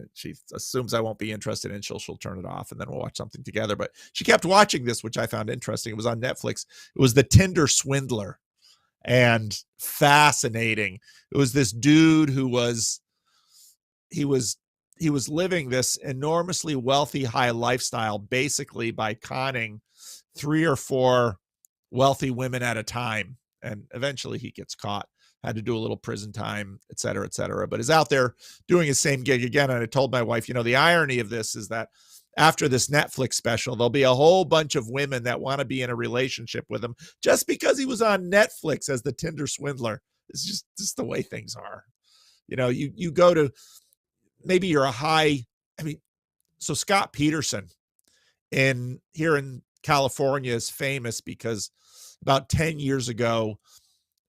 assumes I won't be interested in, she'll turn it off, and then we'll watch something together. But she kept watching this, which I found interesting. It was on Netflix. It was The Tinder Swindler, and fascinating. It was this dude who was living this enormously wealthy high lifestyle, basically by conning 3 or 4 wealthy women at a time. And eventually he gets caught, had to do a little prison time, et cetera, but is out there doing his same gig again. And I told my wife, the irony of this is that after this Netflix special, there'll be a whole bunch of women that want to be in a relationship with him just because he was on Netflix as the Tinder Swindler. It's just the way things are. You go to, maybe you're a high, I mean, so Scott Peterson here in California is famous because about 10 years ago,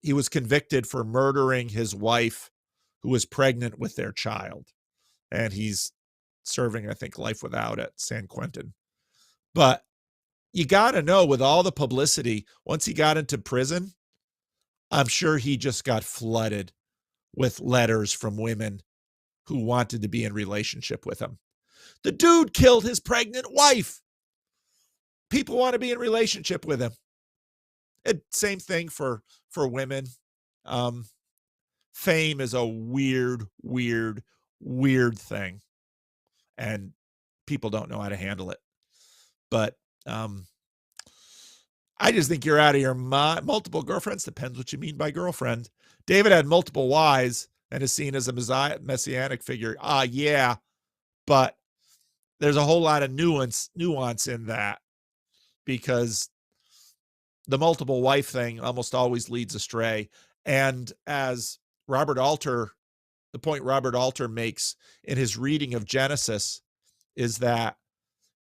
he was convicted for murdering his wife who was pregnant with their child. And he's serving, I think, life without at San Quentin. But you got to know, with all the publicity, once he got into prison, I'm sure he just got flooded with letters from women who wanted to be in relationship with him. The dude killed his pregnant wife. People want to be in relationship with him. Same thing for women. Fame is a weird, weird, weird thing, and people don't know how to handle it. But I just think you're out of your mind. Multiple girlfriends, depends what you mean by girlfriend. David had multiple wives and is seen as a messianic figure. Yeah, but there's a whole lot of nuance in that, because the multiple wife thing almost always leads astray. And as the point Robert Alter makes in his reading of Genesis is that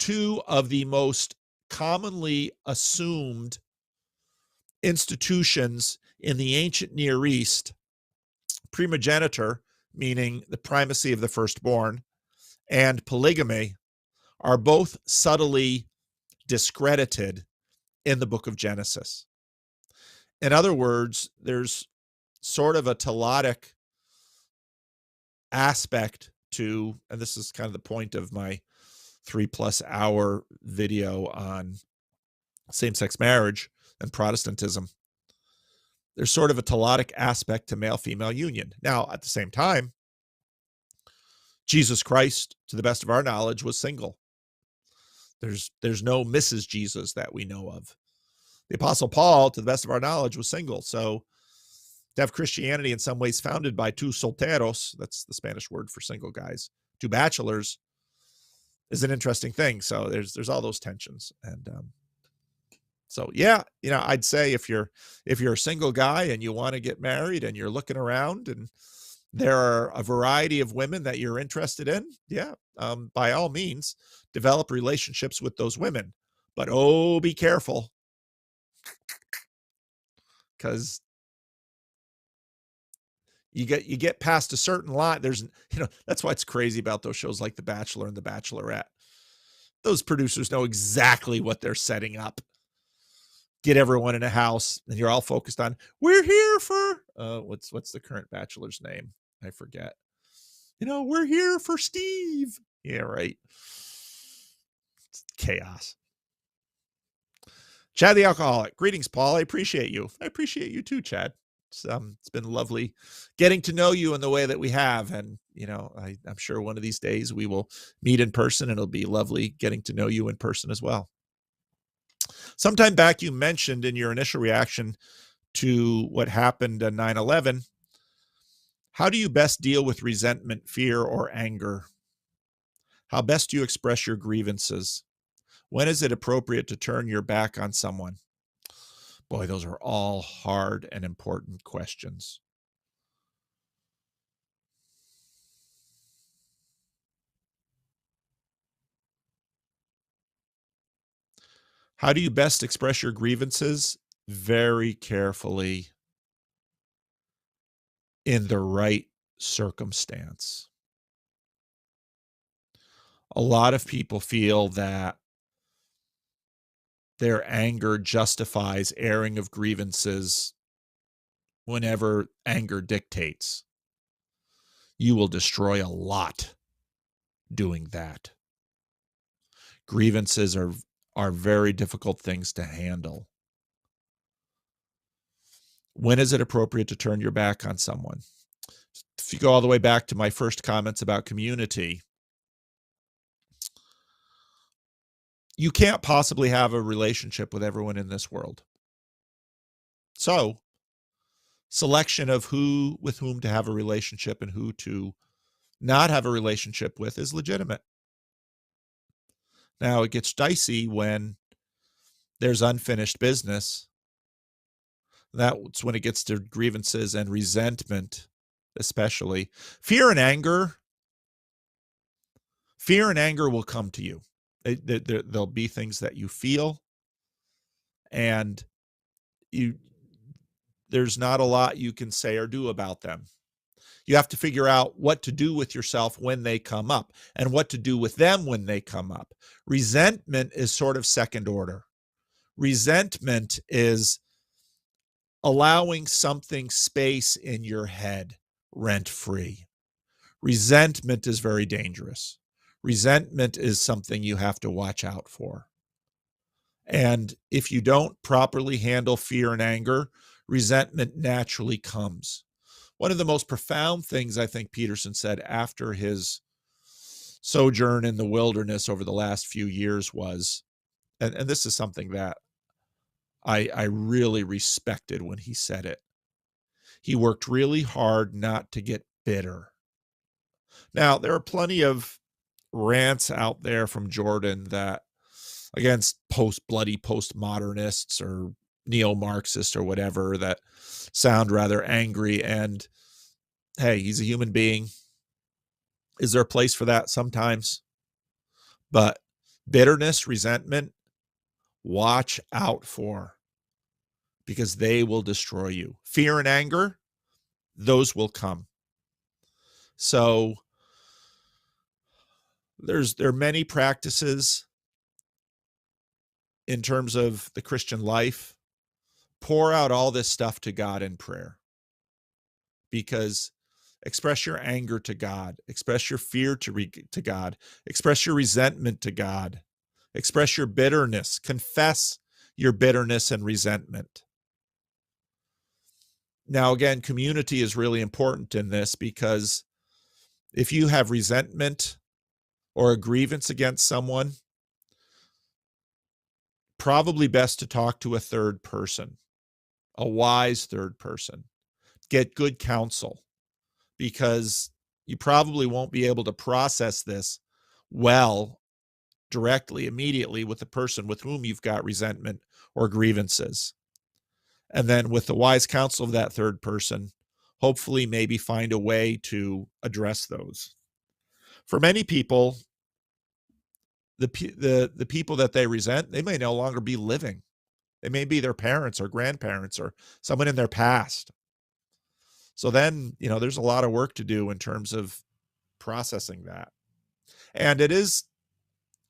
two of the most commonly assumed institutions in the ancient Near East, primogeniture, meaning the primacy of the firstborn, and polygamy, are both subtly discredited in the book of Genesis. In other words, there's sort of a telotic aspect to, and this is kind of the point of my 3+ hour video on same-sex marriage and Protestantism. There's sort of a telotic aspect to male-female union. Now, at the same time, Jesus Christ, to the best of our knowledge, was single. There's no Mrs. Jesus that we know of. The Apostle Paul, to the best of our knowledge, was single. So to have Christianity in some ways founded by two solteros, that's the Spanish word for single guys, two bachelors, is an interesting thing. So there's all those tensions. And so, yeah, I'd say if you're a single guy and you want to get married and you're looking around and there are a variety of women that you're interested in, yeah, by all means, develop relationships with those women. But be careful, because you get past a certain line. That's why it's crazy about those shows like The Bachelor and The Bachelorette. Those producers know exactly what they're setting up. Get everyone in a house, and you're all focused on, we're here for what's the current Bachelor's name? I forget. We're here for Steve. Yeah, right. It's chaos. Chad the Alcoholic. Greetings, Paul. I appreciate you. I appreciate you too, Chad. It's been lovely getting to know you in the way that we have. And, I'm sure one of these days we will meet in person, and it'll be lovely getting to know you in person as well. Sometime back, you mentioned in your initial reaction to what happened on 9/11, how do you best deal with resentment, fear, or anger? How best do you express your grievances? When is it appropriate to turn your back on someone? Boy, those are all hard and important questions. How do you best express your grievances? Very carefully, in the right circumstance. A lot of people feel that their anger justifies airing of grievances whenever anger dictates. You will destroy a lot doing that. Grievances are very difficult things to handle. When is it appropriate to turn your back on someone? If you go all the way back to my first comments about community, you can't possibly have a relationship with everyone in this world. So, selection of who with whom to have a relationship and who to not have a relationship with is legitimate. Now, it gets dicey when there's unfinished business. That's when it gets to grievances and resentment especially. Fear and anger will come to you. There'll be things that you feel, and you there's not a lot you can say or do about them. You have to figure out what to do with yourself when they come up and what to do with them when they come up. Resentment is sort of second order. Resentment is allowing something space in your head rent free. Resentment is very dangerous. Resentment is something you have to watch out for. And if you don't properly handle fear and anger, resentment naturally comes. One of the most profound things I think Peterson said after his sojourn in the wilderness over the last few years was, and this is something that I really respected when he said it. He worked really hard not to get bitter. Now, there are plenty of rants out there from Jordan that against bloody postmodernists or neo-Marxists or whatever that sound rather angry. And hey, he's a human being. Is there a place for that? Sometimes. But bitterness, resentment, watch out for, because they will destroy you. Fear and anger, those will come. So there are many practices in terms of the Christian life. Pour out all this stuff to God in prayer, because express your anger to God, express your fear to God, express your resentment to God, express your bitterness, confess your bitterness and resentment. Now, again, community is really important in this, because if you have resentment or a grievance against someone, probably best to talk to a third person, a wise third person. Get good counsel, because you probably won't be able to process this well directly, immediately with the person with whom you've got resentment or grievances. And then with the wise counsel of that third person, hopefully maybe find a way to address those. For many people, the people that they resent, they may no longer be living. They may be their parents or grandparents or someone in their past. So then, there's a lot of work to do in terms of processing that. And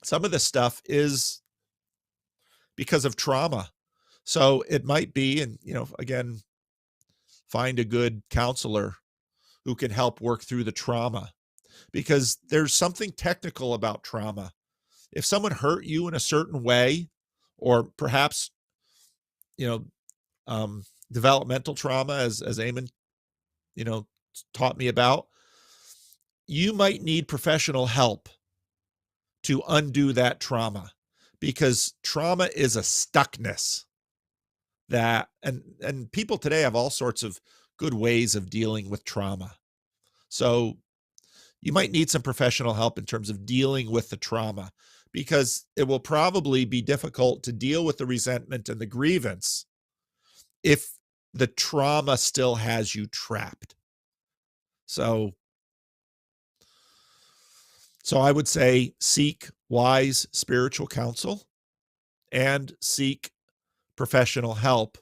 some of this stuff is because of trauma. So it might be, and, again, find a good counselor who can help work through the trauma, because there's something technical about trauma. If someone hurt you in a certain way, or perhaps, you know, developmental trauma, as Eamon, taught me about, you might need professional help to undo that trauma, because trauma is a stuckness that, and people today have all sorts of good ways of dealing with trauma. So you might need some professional help in terms of dealing with the trauma, because it will probably be difficult to deal with the resentment and the grievance if the trauma still has you trapped. So I would say seek wise spiritual counsel and seek professional help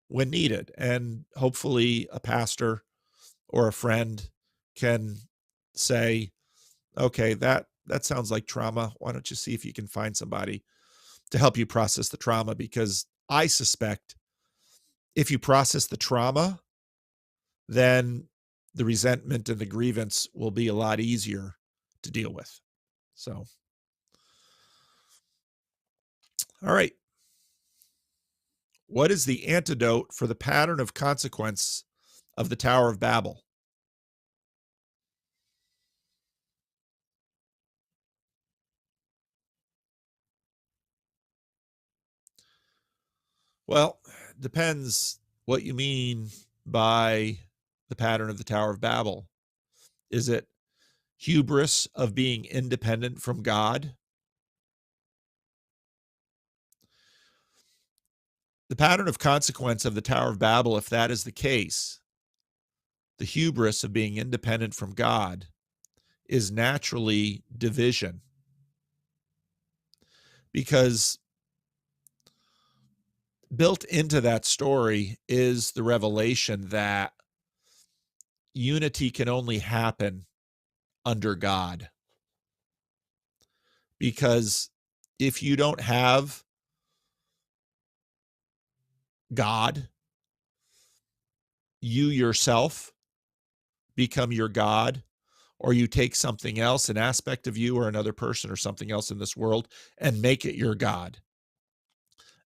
when needed. And hopefully a pastor or a friend can say, okay, that sounds like trauma. Why don't you see if you can find somebody to help you process the trauma? Because I suspect if you process the trauma, then the resentment and the grievance will be a lot easier to deal with. So, all right. What is the antidote for the pattern of consequence of the Tower of Babel? Well, depends what you mean by the pattern of the Tower of Babel. Is it hubris of being independent from God? The pattern of consequence of the Tower of Babel, if that is the case, the hubris of being independent from God is naturally division. Because built into that story is the revelation that unity can only happen under God. Because if you don't have God, you yourself become your God, or you take something else, an aspect of you or another person or something else in this world, and make it your God.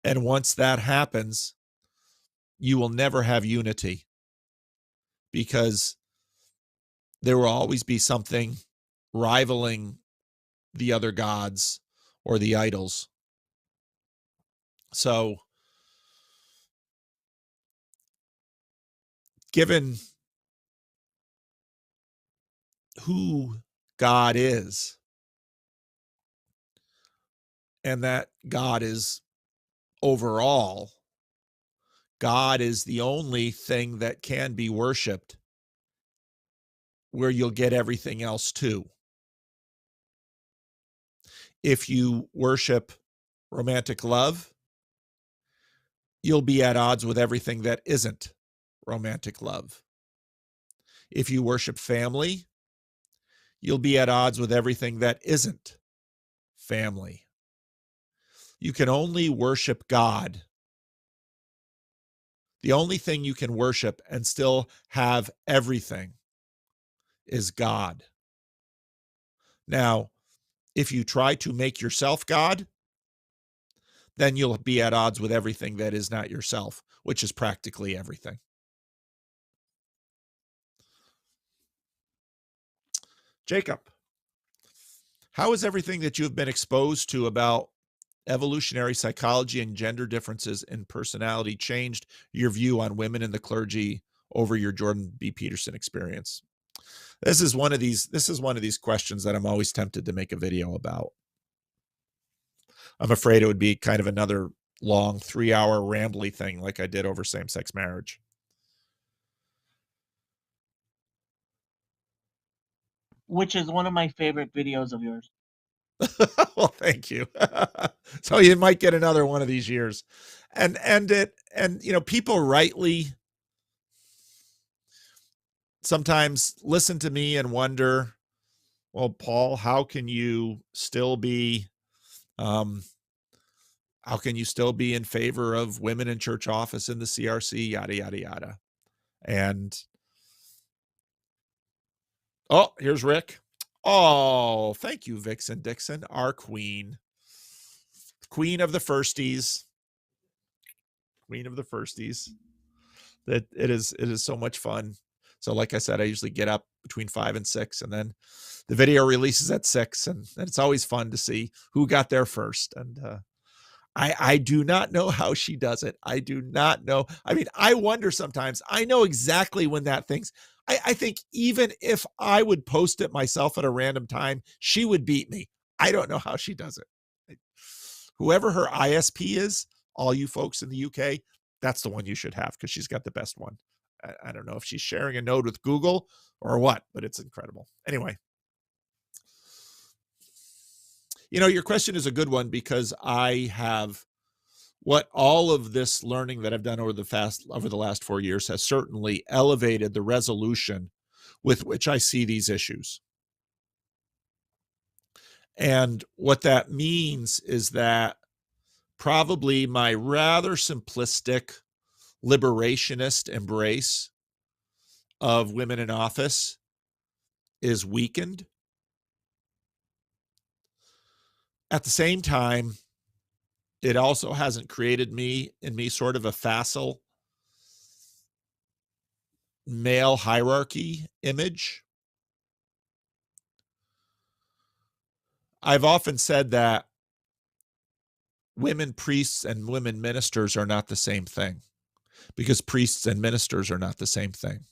And once that happens, you will never have unity, because there will always be something rivaling the other gods or the idols. So, given who God is, and that God is overall, God is the only thing that can be worshiped where you'll get everything else too. If you worship romantic love, you'll be at odds with everything that isn't romantic love. If you worship family, you'll be at odds with everything that isn't family. You can only worship God. The only thing you can worship and still have everything is God. Now, if you try to make yourself God, then you'll be at odds with everything that is not yourself, which is practically everything. Jacob, how has everything that you've been exposed to about evolutionary psychology and gender differences in personality changed your view on women in the clergy over your Jordan B. Peterson experience? This is one of these questions that I'm always tempted to make a video about. I'm afraid it would be kind of another long 3-hour rambly thing like I did over same-sex marriage. Which is one of my favorite videos of yours. Well, thank you. So you might get another one of these years. And people rightly sometimes listen to me and wonder, well, Paul, how can you still be in favor of women in church office in the CRC, yada, yada, yada. And, oh, here's Rick. Oh, thank you, Vixen Dixon, our queen. Queen of the firsties. Queen of the firsties. That it is so much fun. So like I said, I usually get up between 5 and 6, and then the video releases at 6, and it's always fun to see who got there first. And I do not know how she does it. I do not know. I mean, I wonder sometimes. I know exactly when that thing's. I think even if I would post it myself at a random time, she would beat me. I don't know how she does it. Whoever her ISP is, all you folks in the UK, that's the one you should have, because she's got the best one. I don't know if she's sharing a node with Google or what, but it's incredible. Anyway, your question is a good one, because I have what all of this learning that I've done over the last 4 years has certainly elevated the resolution with which I see these issues. And what that means is that probably my rather simplistic liberationist embrace of women in office is weakened. At the same time, it also hasn't created in me sort of a facile male hierarchy image. I've often said that women priests and women ministers are not the same thing, because priests and ministers are not the same thing.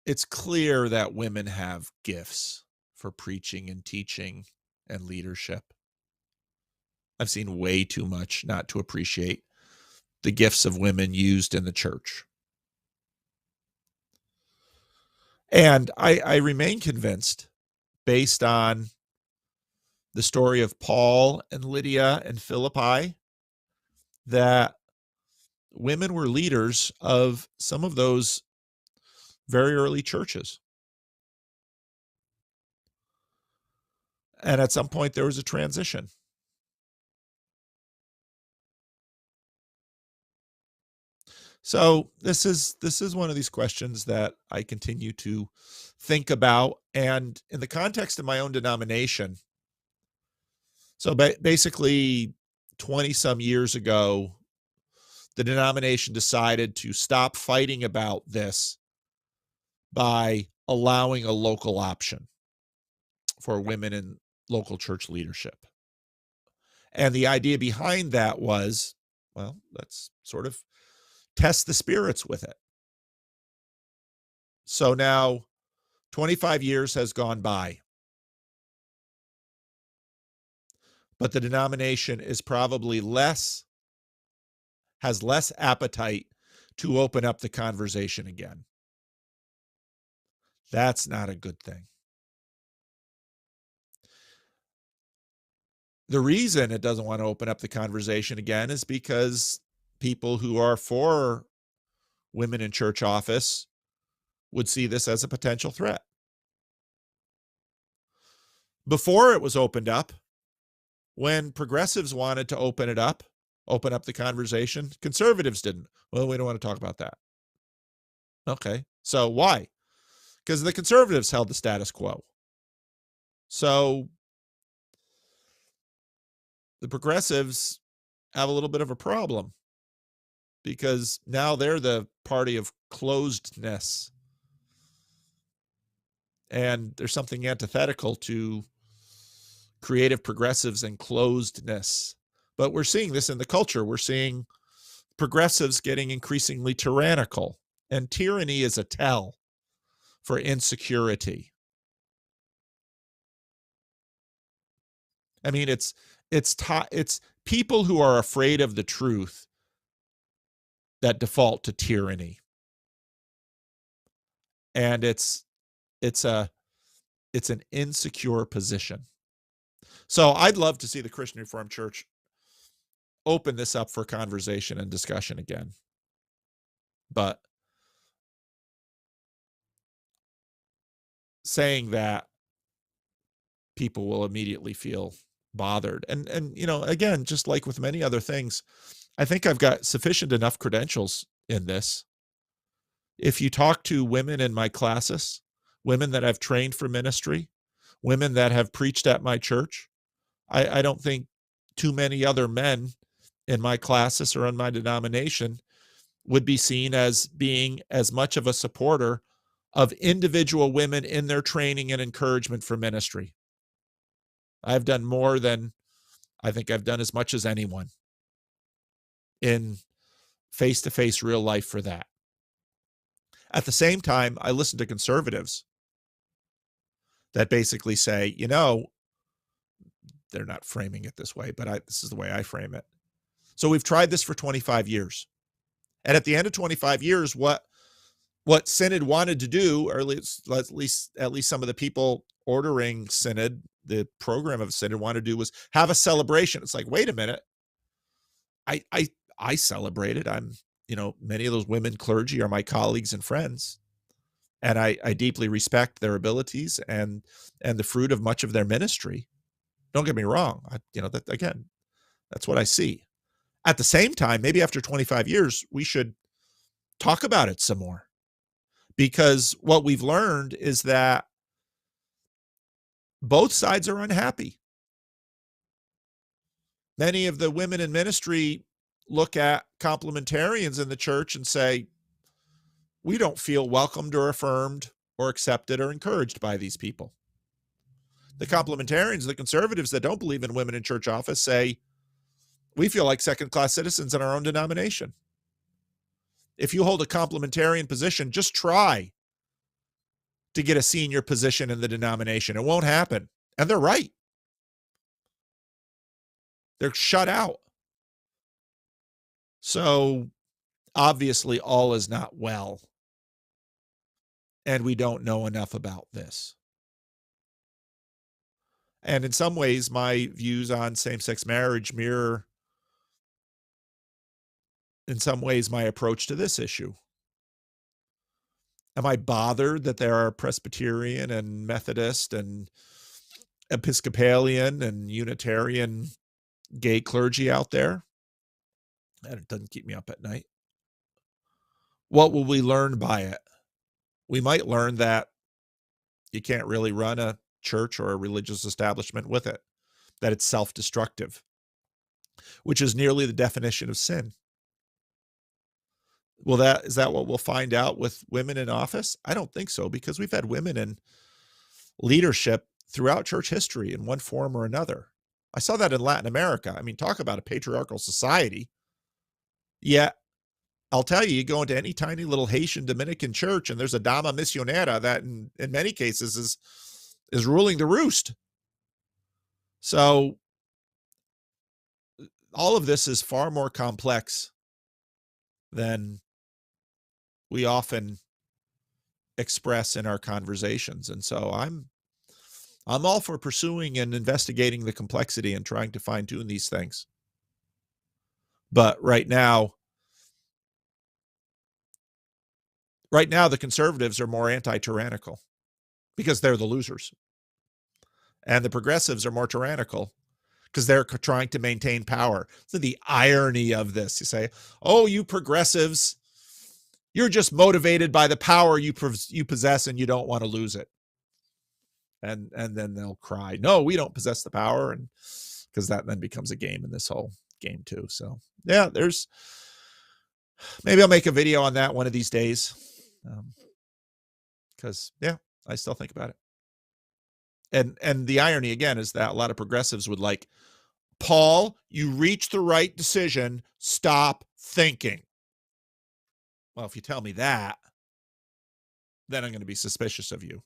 It's clear that women have gifts for preaching and teaching and leadership. I've seen way too much not to appreciate the gifts of women used in the church. And I remain convinced, based on the story of Paul and Lydia and Philippi, that women were leaders of some of those very early churches. And at some point there was a transition. So this is one of these questions that I continue to think about, and in the context of my own denomination. So basically 20 some years ago, the denomination decided to stop fighting about this by allowing a local option for women in local church leadership. And the idea behind that was, well, let's sort of test the spirits with it. So now 25 years has gone by, but the denomination is probably has less appetite to open up the conversation again. That's not a good thing. The reason it doesn't want to open up the conversation again is because people who are for women in church office would see this as a potential threat. Before it was opened up, when progressives wanted to open up the conversation, conservatives didn't. Well, we don't want to talk about that. Okay, so why? Because the conservatives held the status quo. So the progressives have a little bit of a problem because now they're the party of closedness. And there's something antithetical to creative progressives and closedness. But we're seeing this in the culture. We're seeing progressives getting increasingly tyrannical. And tyranny is a tell for insecurity. I mean, it's people who are afraid of the truth that default to tyranny. And it's an insecure position. So I'd love to see the Christian Reformed Church open this up for conversation and discussion again. But saying that, people will immediately feel bothered. And again, just like with many other things, I think I've got sufficient enough credentials in this. If you talk to women in my classes, women that I've trained for ministry, women that have preached at my church, I don't think too many other men in my classes or in my denomination would be seen as being as much of a supporter of individual women in their training and encouragement for ministry. I've done more than, I think I've done as much as anyone in face-to-face real life for that. At the same time, I listen to conservatives that basically say, they're not framing it this way, but this is the way I frame it. So we've tried this for 25 years. And at the end of 25 years, what Synod wanted to do, or at least some of the people ordering Synod, the program of Synod wanted to do, was have a celebration. It's like, wait a minute. I celebrated. I'm, many of those women clergy are my colleagues and friends. And I deeply respect their abilities and the fruit of much of their ministry. Don't get me wrong. That's what I see. At the same time, maybe after 25 years, we should talk about it some more. Because what we've learned is that both sides are unhappy. Many of the women in ministry look at complementarians in the church and say, we don't feel welcomed or affirmed or accepted or encouraged by these people. The complementarians, the conservatives that don't believe in women in church office, say, we feel like second-class citizens in our own denomination. If you hold a complementarian position, just try to get a senior position in the denomination. It won't happen. And they're right. They're shut out. So obviously all is not well. And we don't know enough about this. And in some ways, my views on same-sex marriage mirror, in some ways, my approach to this issue. Am I bothered that there are Presbyterian and Methodist and Episcopalian and Unitarian gay clergy out there? And it doesn't keep me up at night. What will we learn by it? We might learn that you can't really run a church or a religious establishment with it, that it's self-destructive, which is nearly the definition of sin. Well, is that what we'll find out with women in office? I don't think so, because we've had women in leadership throughout church history in one form or another. I saw that in Latin America. I mean, talk about a patriarchal society. Yet, I'll tell you, you go into any tiny little Haitian Dominican church and there's a dama misionera that in many cases is ruling the roost. So all of this is far more complex than we often express in our conversations. And so I'm all for pursuing and investigating the complexity and trying to fine-tune these things. But right now, the conservatives are more anti-tyrannical because they're the losers. And the progressives are more tyrannical because they're trying to maintain power. So the irony of this, you say, oh, you progressives, you're just motivated by the power you possess and you don't want to lose it. And then they'll cry, no, we don't possess the power. And because that then becomes a game in this whole game too. So yeah, maybe I'll make a video on that one of these days. Because yeah, I still think about it. And the irony again is that a lot of progressives would like, Paul, you reached the right decision. Stop thinking. Well, if you tell me that, then I'm going to be suspicious of you.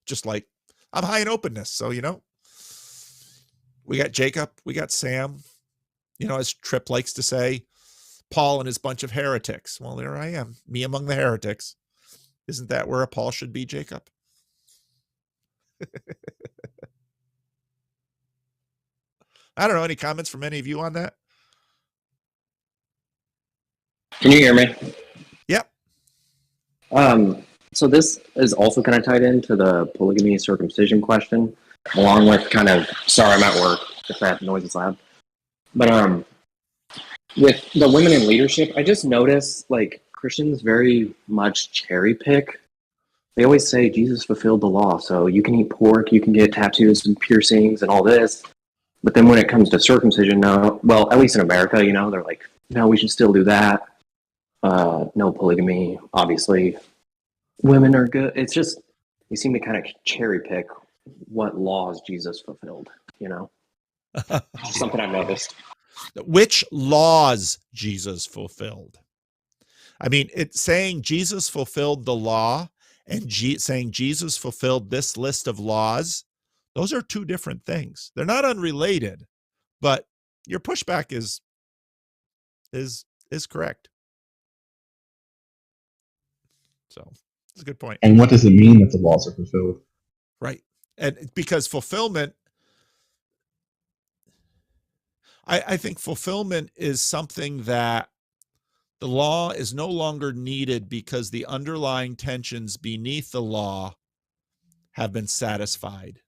Just like I'm high in openness. So, we got Jacob, we got Sam, as Tripp likes to say, Paul and his bunch of heretics. Well, there I am, me among the heretics. Isn't that where a Paul should be, Jacob? I don't know. Any comments from any of you on that? Can you hear me? Yep. So this is also kind of tied into the polygamy circumcision question, along with sorry, I'm at work, if that noise is loud. But with the women in leadership, I just noticed Christians very much cherry pick. They always say Jesus fulfilled the law, so you can eat pork, you can get tattoos and piercings and all this. But then when it comes to circumcision, no, well, at least in America, they're like, no, we should still do that. No polygamy, obviously. Women are good. It's just, we seem to kind of cherry pick what laws Jesus fulfilled, Something I've noticed. Which laws Jesus fulfilled? I mean, it's saying Jesus fulfilled the law and saying Jesus fulfilled this list of laws. Those are two different things. They're not unrelated, but your pushback is correct. So it's a good point. And what does it mean that the laws are fulfilled? Right. And because fulfillment, I think fulfillment is something that the law is no longer needed because the underlying tensions beneath the law have been satisfied.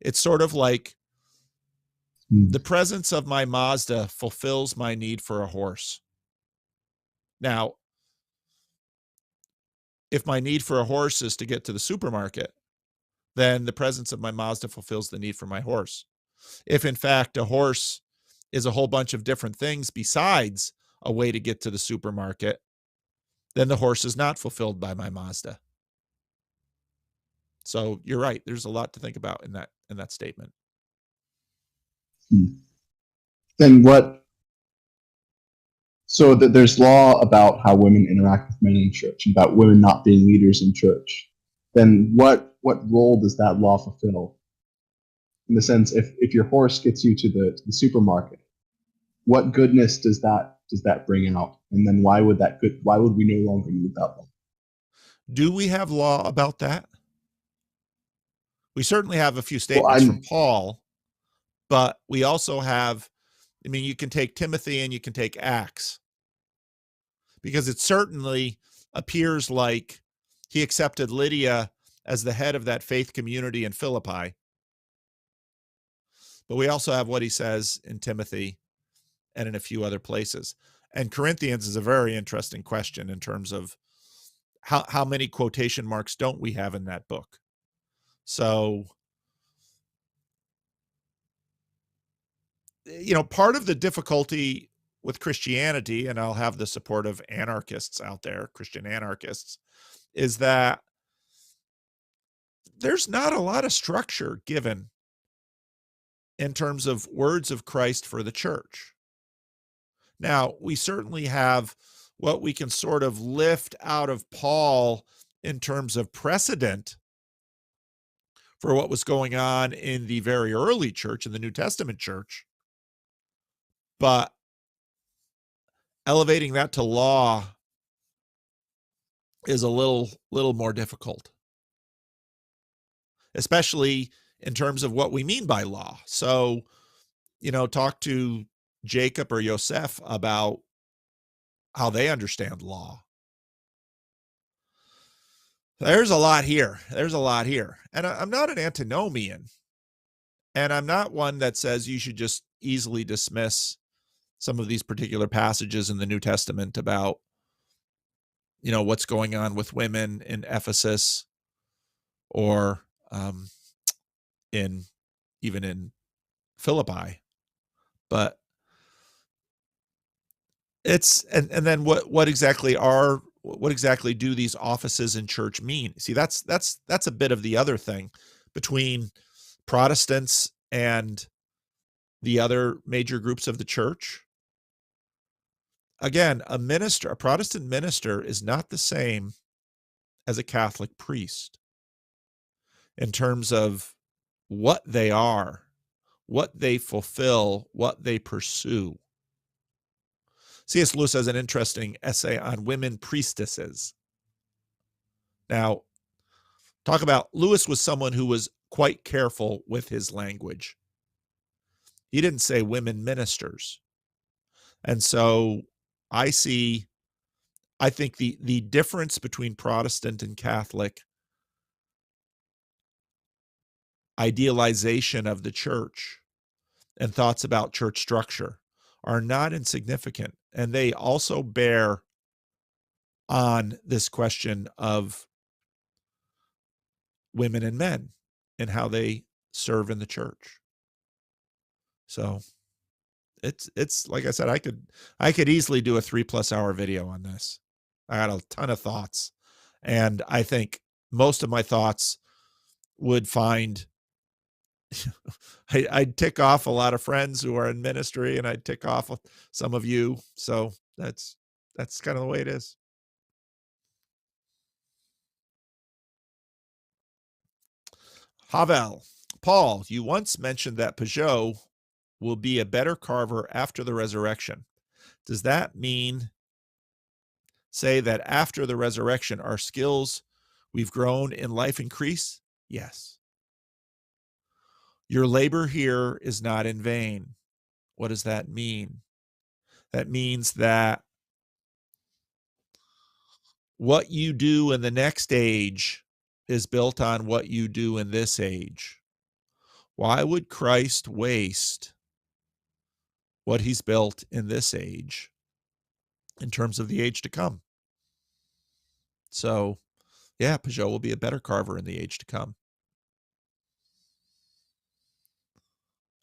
It's sort of like the presence of my Mazda fulfills my need for a horse. Now, if my need for a horse is to get to the supermarket, then the presence of my Mazda fulfills the need for my horse. If in fact a horse is a whole bunch of different things besides a way to get to the supermarket, then the horse is not fulfilled by my Mazda. So you're right. There's a lot to think about in that statement. Then what? So there's law about how women interact with men in church, about women not being leaders in church. Then what role does that law fulfill? In the sense, if your horse gets you to the supermarket, what goodness does that bring out? And then why would we no longer need that law? Do we have law about that? We certainly have a few Well, statements from Paul, but we also have, I mean, you can take Timothy and you can take Acts, because it certainly appears like he accepted Lydia as the head of that faith community in Philippi. But we also have what he says in Timothy and in a few other places. And Corinthians is a very interesting question in terms of how many quotation marks don't we have in that book? So, you know, part of the difficulty with Christianity, and I'll have the support of anarchists out there, Christian anarchists, is that there's not a lot of structure given in terms of words of Christ for the church. Now, we certainly have what we can sort of lift out of Paul in terms of precedent for what was going on in the very early church, in the New Testament church. But elevating that to law is a little more difficult, especially in terms of what we mean by law. So, you know, talk to Jacob or Yosef about how they understand law. There's a lot here. There's a lot here. And I'm not an antinomian, and I'm not one that says you should just easily dismiss some of these particular passages in the New Testament about, you know, what's going on with women in Ephesus, or even in Philippi. But it's, and then what exactly do these offices in church mean? See, that's a bit of the other thing between Protestants and the other major groups of the church. Again, a Protestant minister is not the same as a Catholic priest in terms of what they are, what they fulfill, what they pursue. C.S. Lewis has an interesting essay on women priestesses. Now, talk about, Lewis was someone who was quite careful with his language. He didn't say women ministers. And so I think the difference between Protestant and Catholic idealization of the church and thoughts about church structure are not insignificant. And they also bear on this question of women and men and how they serve in the church. So it's like I said, I could easily do a 3+ hour video on this. I got a ton of thoughts, and I think most of my thoughts would find I'd tick off a lot of friends who are in ministry, and I'd tick off some of you. So that's kind of the way it is. Havel, Paul, you once mentioned that Peugeot will be a better carver after the resurrection. Does that mean, say that after the resurrection, our skills we've grown in life increase? Yes. Your labor here is not in vain. What does that mean? That means that what you do in the next age is built on what you do in this age. Why would Christ waste what he's built in this age in terms of the age to come? So, yeah, Peugeot will be a better carver in the age to come.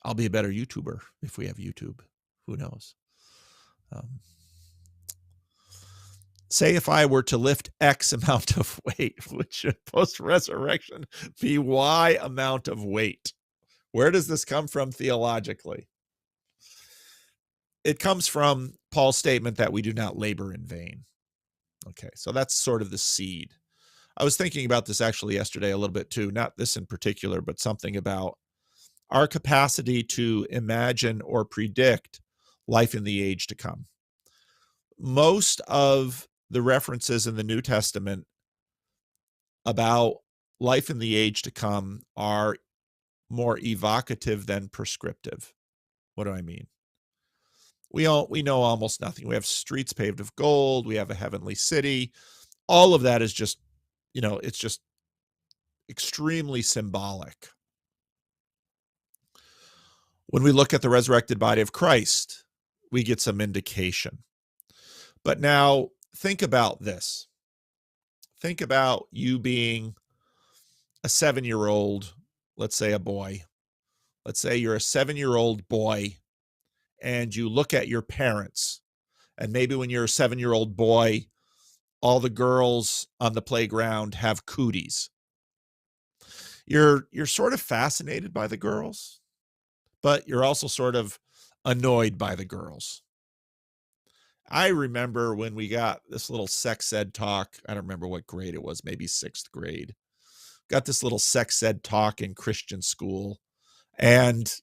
I'll be a better YouTuber if we have YouTube. Who knows? Say if I were to lift X amount of weight, which should post-resurrection be Y amount of weight. Where does this come from theologically? It comes from Paul's statement that we do not labor in vain. Okay, so that's sort of the seed. I was thinking about this actually yesterday a little bit too, not this in particular, but something about our capacity to imagine or predict life in the age to come. Most of the references in the New Testament about life in the age to come are more evocative than prescriptive. What do I mean? We know almost nothing. We have streets paved of gold. We have a heavenly city. All of that is just, it's just extremely symbolic. When we look at the resurrected body of Christ, we get some indication. But now think about this. Think about you being a 7-year-old, let's say a boy. Let's say you're a 7-year-old boy and you look at your parents. And maybe when you're a 7-year-old boy, all the girls on the playground have cooties. You're sort of fascinated by the girls, but you're also sort of annoyed by the girls. I remember when we got this little sex ed talk. I don't remember what grade it was, maybe 6th grade. Got this little sex ed talk in Christian school. And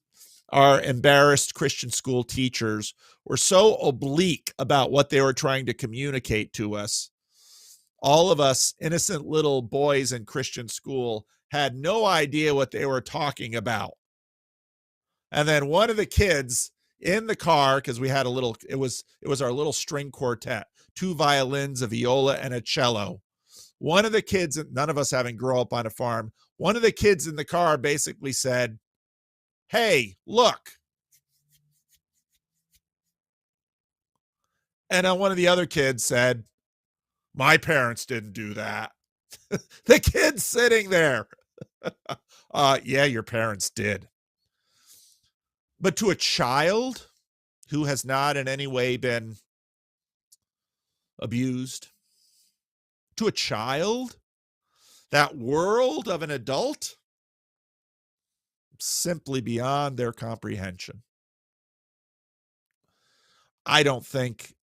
our embarrassed Christian school teachers were so oblique about what they were trying to communicate to us. All of us innocent little boys in Christian school had no idea what they were talking about. And then one of the kids in the car, because we had it was our little string quartet, 2 violins, a viola, and a cello. One of the kids, none of us having grown up on a farm, one of the kids in the car basically said, "Hey, look." And one of the other kids said, "My parents didn't do that." The kid's sitting there. Yeah, your parents did. But to a child who has not in any way been abused, to a child, that world of an adult, simply beyond their comprehension. I don't think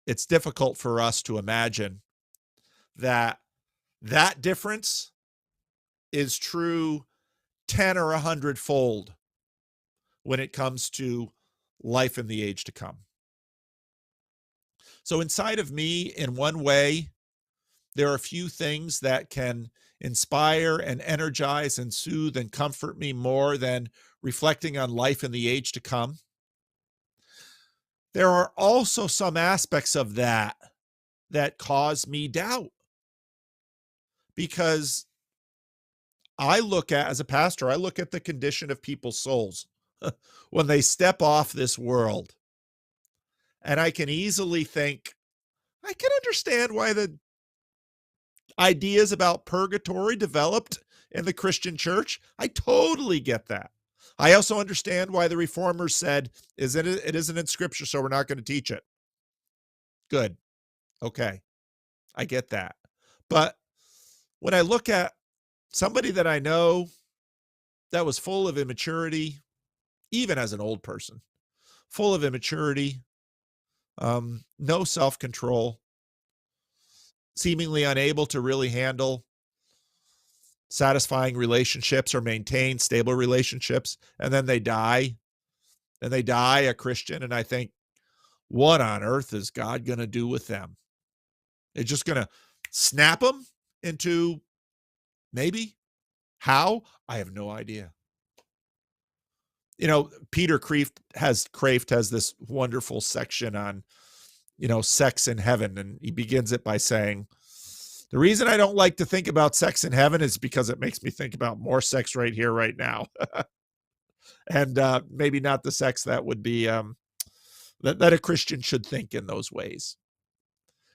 it's difficult for us to imagine that difference is true 10 or 100-fold when it comes to life in the age to come. So inside of me, in one way, there are a few things that can inspire and energize and soothe and comfort me more than reflecting on life in the age to come. There are also some aspects of that cause me doubt, because as a pastor, I look at the condition of people's souls when they step off this world. And I can easily think, I can understand why the ideas about purgatory developed in the Christian church. I totally get that. I also understand why the reformers said, it isn't in Scripture, so we're not going to teach it. Good. Okay. I get that. But when I look at somebody that I know that was full of immaturity, even as an old person, full of immaturity, no self-control, seemingly unable to really handle satisfying relationships or maintain stable relationships, and then they die, a Christian, and I think, what on earth is God going to do with them? It's just going to snap them into, maybe? How? I have no idea. Peter Kreeft has this wonderful section on, sex in heaven. And he begins it by saying, the reason I don't like to think about sex in heaven is because it makes me think about more sex right here, right now. And maybe not the sex that would be, that a Christian should think in those ways.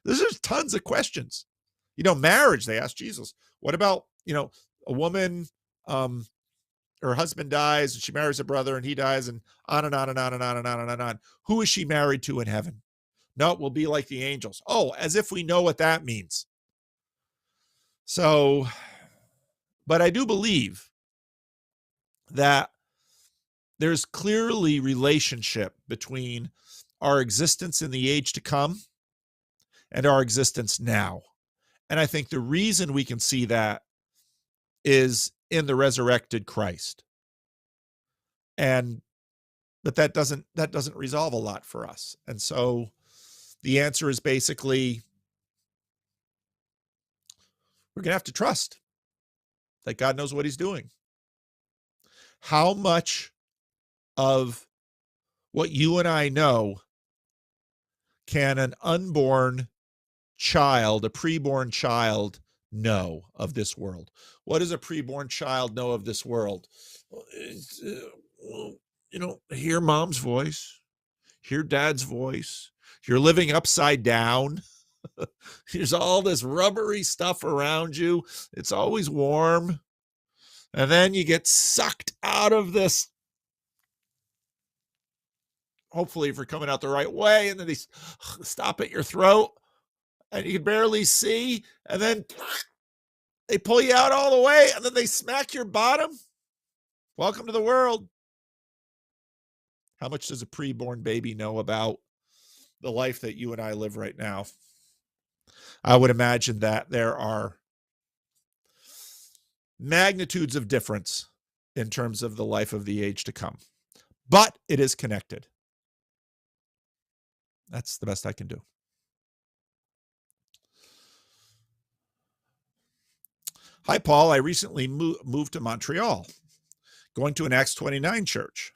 There's just tons of questions. Marriage, they asked Jesus, what about, a woman, her husband dies and she marries a brother and he dies, and on and on and on and on and on and on. Who is she married to in heaven? No, it will be like the angels. Oh, as if we know what that means. So, but I do believe that there's clearly relationship between our existence in the age to come and our existence now. And I think the reason we can see that is in the resurrected Christ. But that doesn't resolve a lot for us. And so the answer is basically we're going to have to trust that God knows what he's doing. How much of what you and I know can an unborn child, a preborn child, know of this world? What does a preborn child know of this world? Hear mom's voice, hear dad's voice. You're living upside down. There's all this rubbery stuff around you. It's always warm. And then you get sucked out of this, hopefully if you're coming out the right way, and then they stop at your throat and you can barely see, and then they pull you out all the way, and then they smack your bottom. Welcome to the world. How much does a preborn baby know about the life that you and I live right now? I would imagine that there are magnitudes of difference in terms of the life of the age to come, but it is connected. That's the best I can do. Hi, Paul. I recently moved to Montreal, going to an Acts 29 church.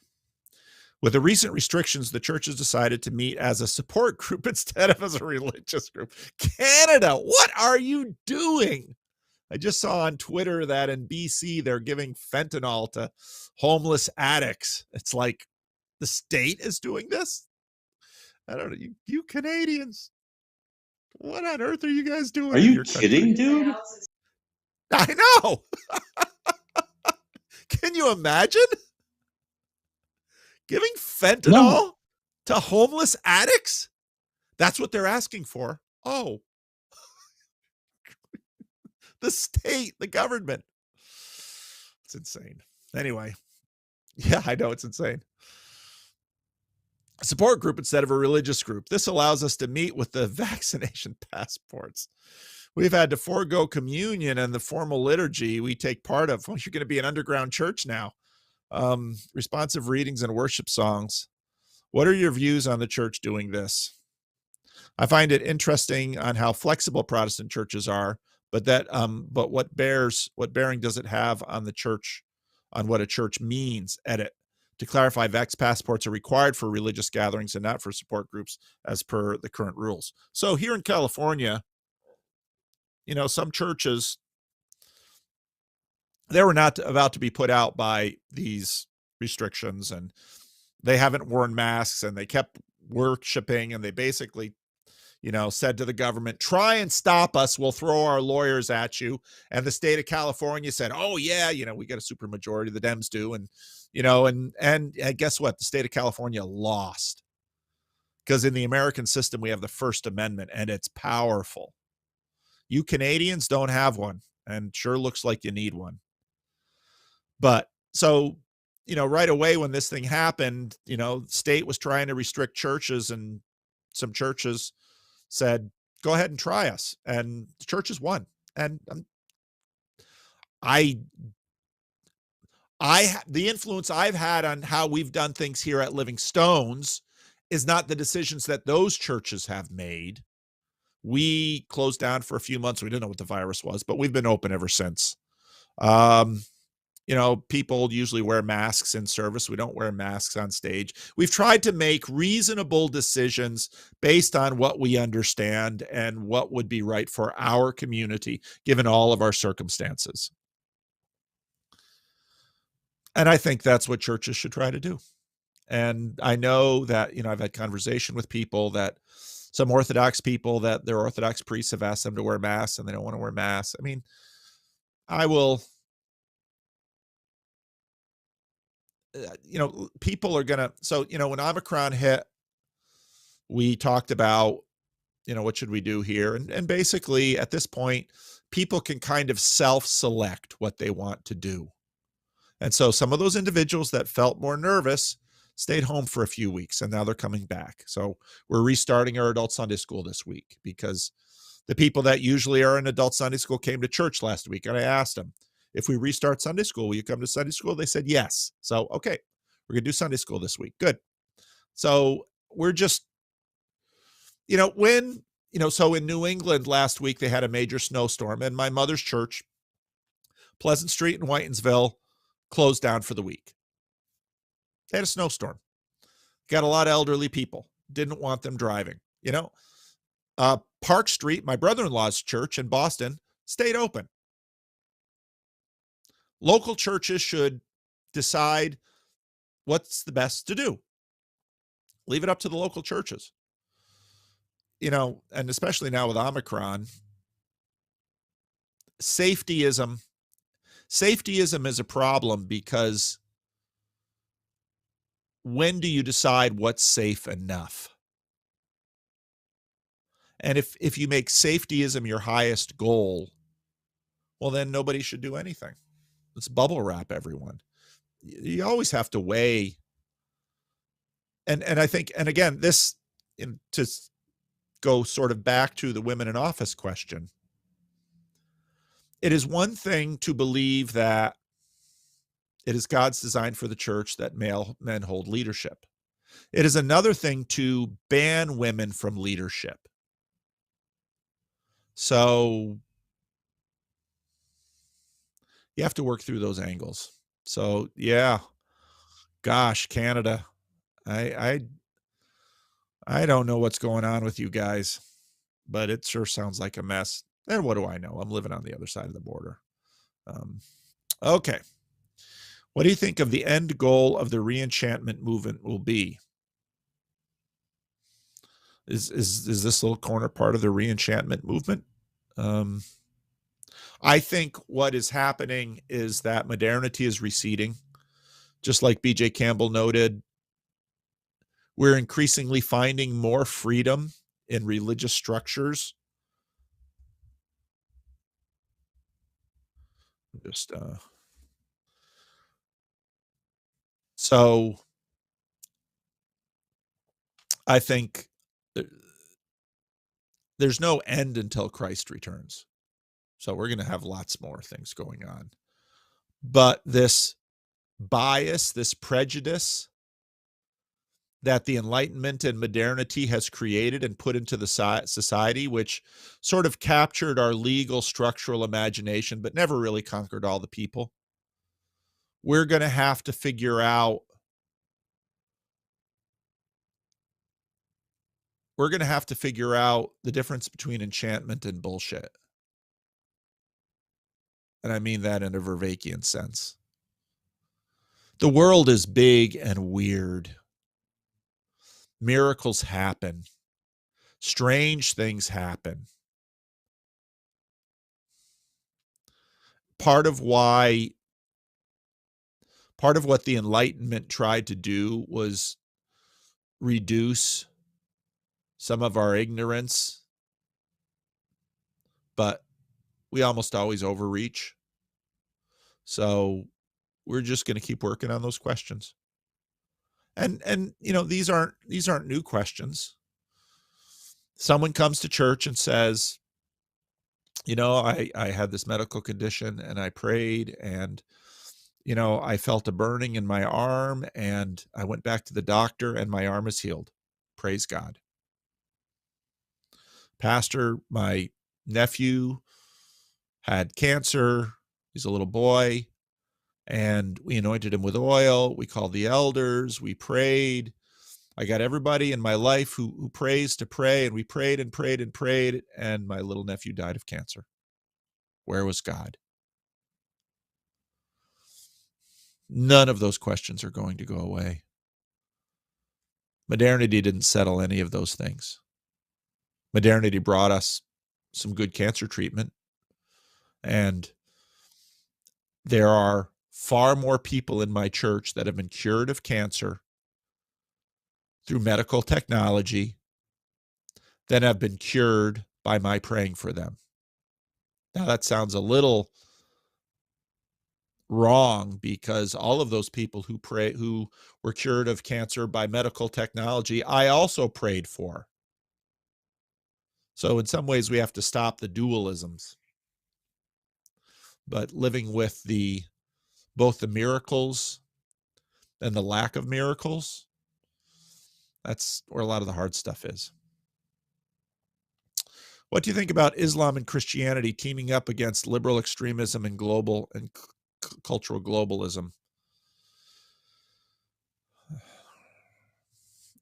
With the recent restrictions, the church has decided to meet as a support group instead of as a religious group. Canada, what are you doing? I just saw on Twitter that in BC, they're giving fentanyl to homeless addicts. It's like the state is doing this? I don't know. You Canadians, what on earth are you guys doing? Are you kidding, dude? I know. Can you imagine giving fentanyl to homeless addicts? That's what they're asking for. Oh, the state, the government. It's insane. Anyway, yeah, I know it's insane. A support group instead of a religious group. This allows us to meet with the vaccination passports. We've had to forego communion and the formal liturgy we take part of. Well, you're going to be an underground church now. Responsive readings and worship songs. What are your views on the church doing this? I find it interesting on how flexible Protestant churches are, but what bearing does it have on the church, on what a church means? Edit. To clarify, vax passports are required for religious gatherings and not for support groups as per the current rules. So here in California, some churches, they were not about to be put out by these restrictions, and they haven't worn masks, and they kept worshiping, and they basically, said to the government, try and stop us, we'll throw our lawyers at you. And the state of California said, oh yeah, we got a super majority, the Dems do. And, and guess what? The state of California lost, because in the American system, we have the First Amendment, and it's powerful. You Canadians don't have one, and sure looks like you need one. But so, right away when this thing happened, the state was trying to restrict churches, and some churches said, go ahead and try us. And the churches won. And the influence I've had on how we've done things here at Living Stones is not the decisions that those churches have made. We closed down for a few months. We didn't know what the virus was, but we've been open ever since. People usually wear masks in service. We don't wear masks on stage. We've tried to make reasonable decisions based on what we understand and what would be right for our community, given all of our circumstances. And I think that's what churches should try to do. And I know that, I've had conversation with people that some Orthodox people that their Orthodox priests have asked them to wear masks and they don't want to wear masks. I mean, people are going to, so, when Omicron hit, we talked about, what should we do here? And basically at this point, people can kind of self-select what they want to do. And so some of those individuals that felt more nervous stayed home for a few weeks, and now they're coming back. So we're restarting our adult Sunday school this week, because the people that usually are in adult Sunday school came to church last week. And I asked them, if we restart Sunday school, will you come to Sunday school? They said yes. So, okay, We're going to do Sunday school this week. Good. So we're just, so in New England last week, they had a major snowstorm, and my mother's church, Pleasant Street in Whitensville, closed down for the week. They had a snowstorm. Got a lot of elderly people. Didn't want them driving. Park Street, my brother-in-law's church in Boston, stayed open. Local churches should decide what's the best to do. Leave it up to the local churches. And especially now with Omicron, safetyism is a problem, because when do you decide what's safe enough? And if you make safetyism your highest goal, well, then nobody should do anything. Let's bubble wrap everyone. You always have to weigh. And I think, and again, this, to go sort of back to the women in office question, it is one thing to believe that it is God's design for the church that men hold leadership. It is another thing to ban women from leadership. So you have to work through those angles. So yeah, gosh, Canada, I don't know what's going on with you guys, but it sure sounds like a mess. And what do I know? I'm living on the other side of the border. Okay. What do you think of the end goal of the re-enchantment movement will be? Is this little corner part of the re-enchantment movement? I think what is happening is that modernity is receding. Just like B.J. Campbell noted, we're increasingly finding more freedom in religious structures. So I think there's no end until Christ returns. So we're going to have lots more things going on. But this bias, this prejudice that the Enlightenment and modernity has created and put into the society, which sort of captured our legal structural imagination, but never really conquered all the people. We're going to have to figure out the difference between enchantment and bullshit. And I mean that in a Vervaekian sense. The world is big and weird. Miracles happen. Strange things happen. Part of what the Enlightenment tried to do was reduce some of our ignorance, but we almost always overreach. So we're just going to keep working on those questions. And these aren't new questions. Someone comes to church and says, I had this medical condition and I prayed and, I felt a burning in my arm and I went back to the doctor and my arm is healed. Praise God. Pastor, my nephew had cancer. He's a little boy. And we anointed him with oil. We called the elders. We prayed. I got everybody in my life who prays to pray. And we prayed and prayed and prayed. And my little nephew died of cancer. Where was God? None of those questions are going to go away. Modernity didn't settle any of those things. Modernity brought us some good cancer treatment. And there are far more people in my church that have been cured of cancer through medical technology than have been cured by my praying for them. Now that sounds a little wrong because all of those people who were cured of cancer by medical technology, I also prayed for. So in some ways we have to stop the dualisms. But living with both the miracles and the lack of miracles. That's where a lot of the hard stuff is. What do you think about Islam and Christianity teaming up against liberal extremism and global and cultural globalism?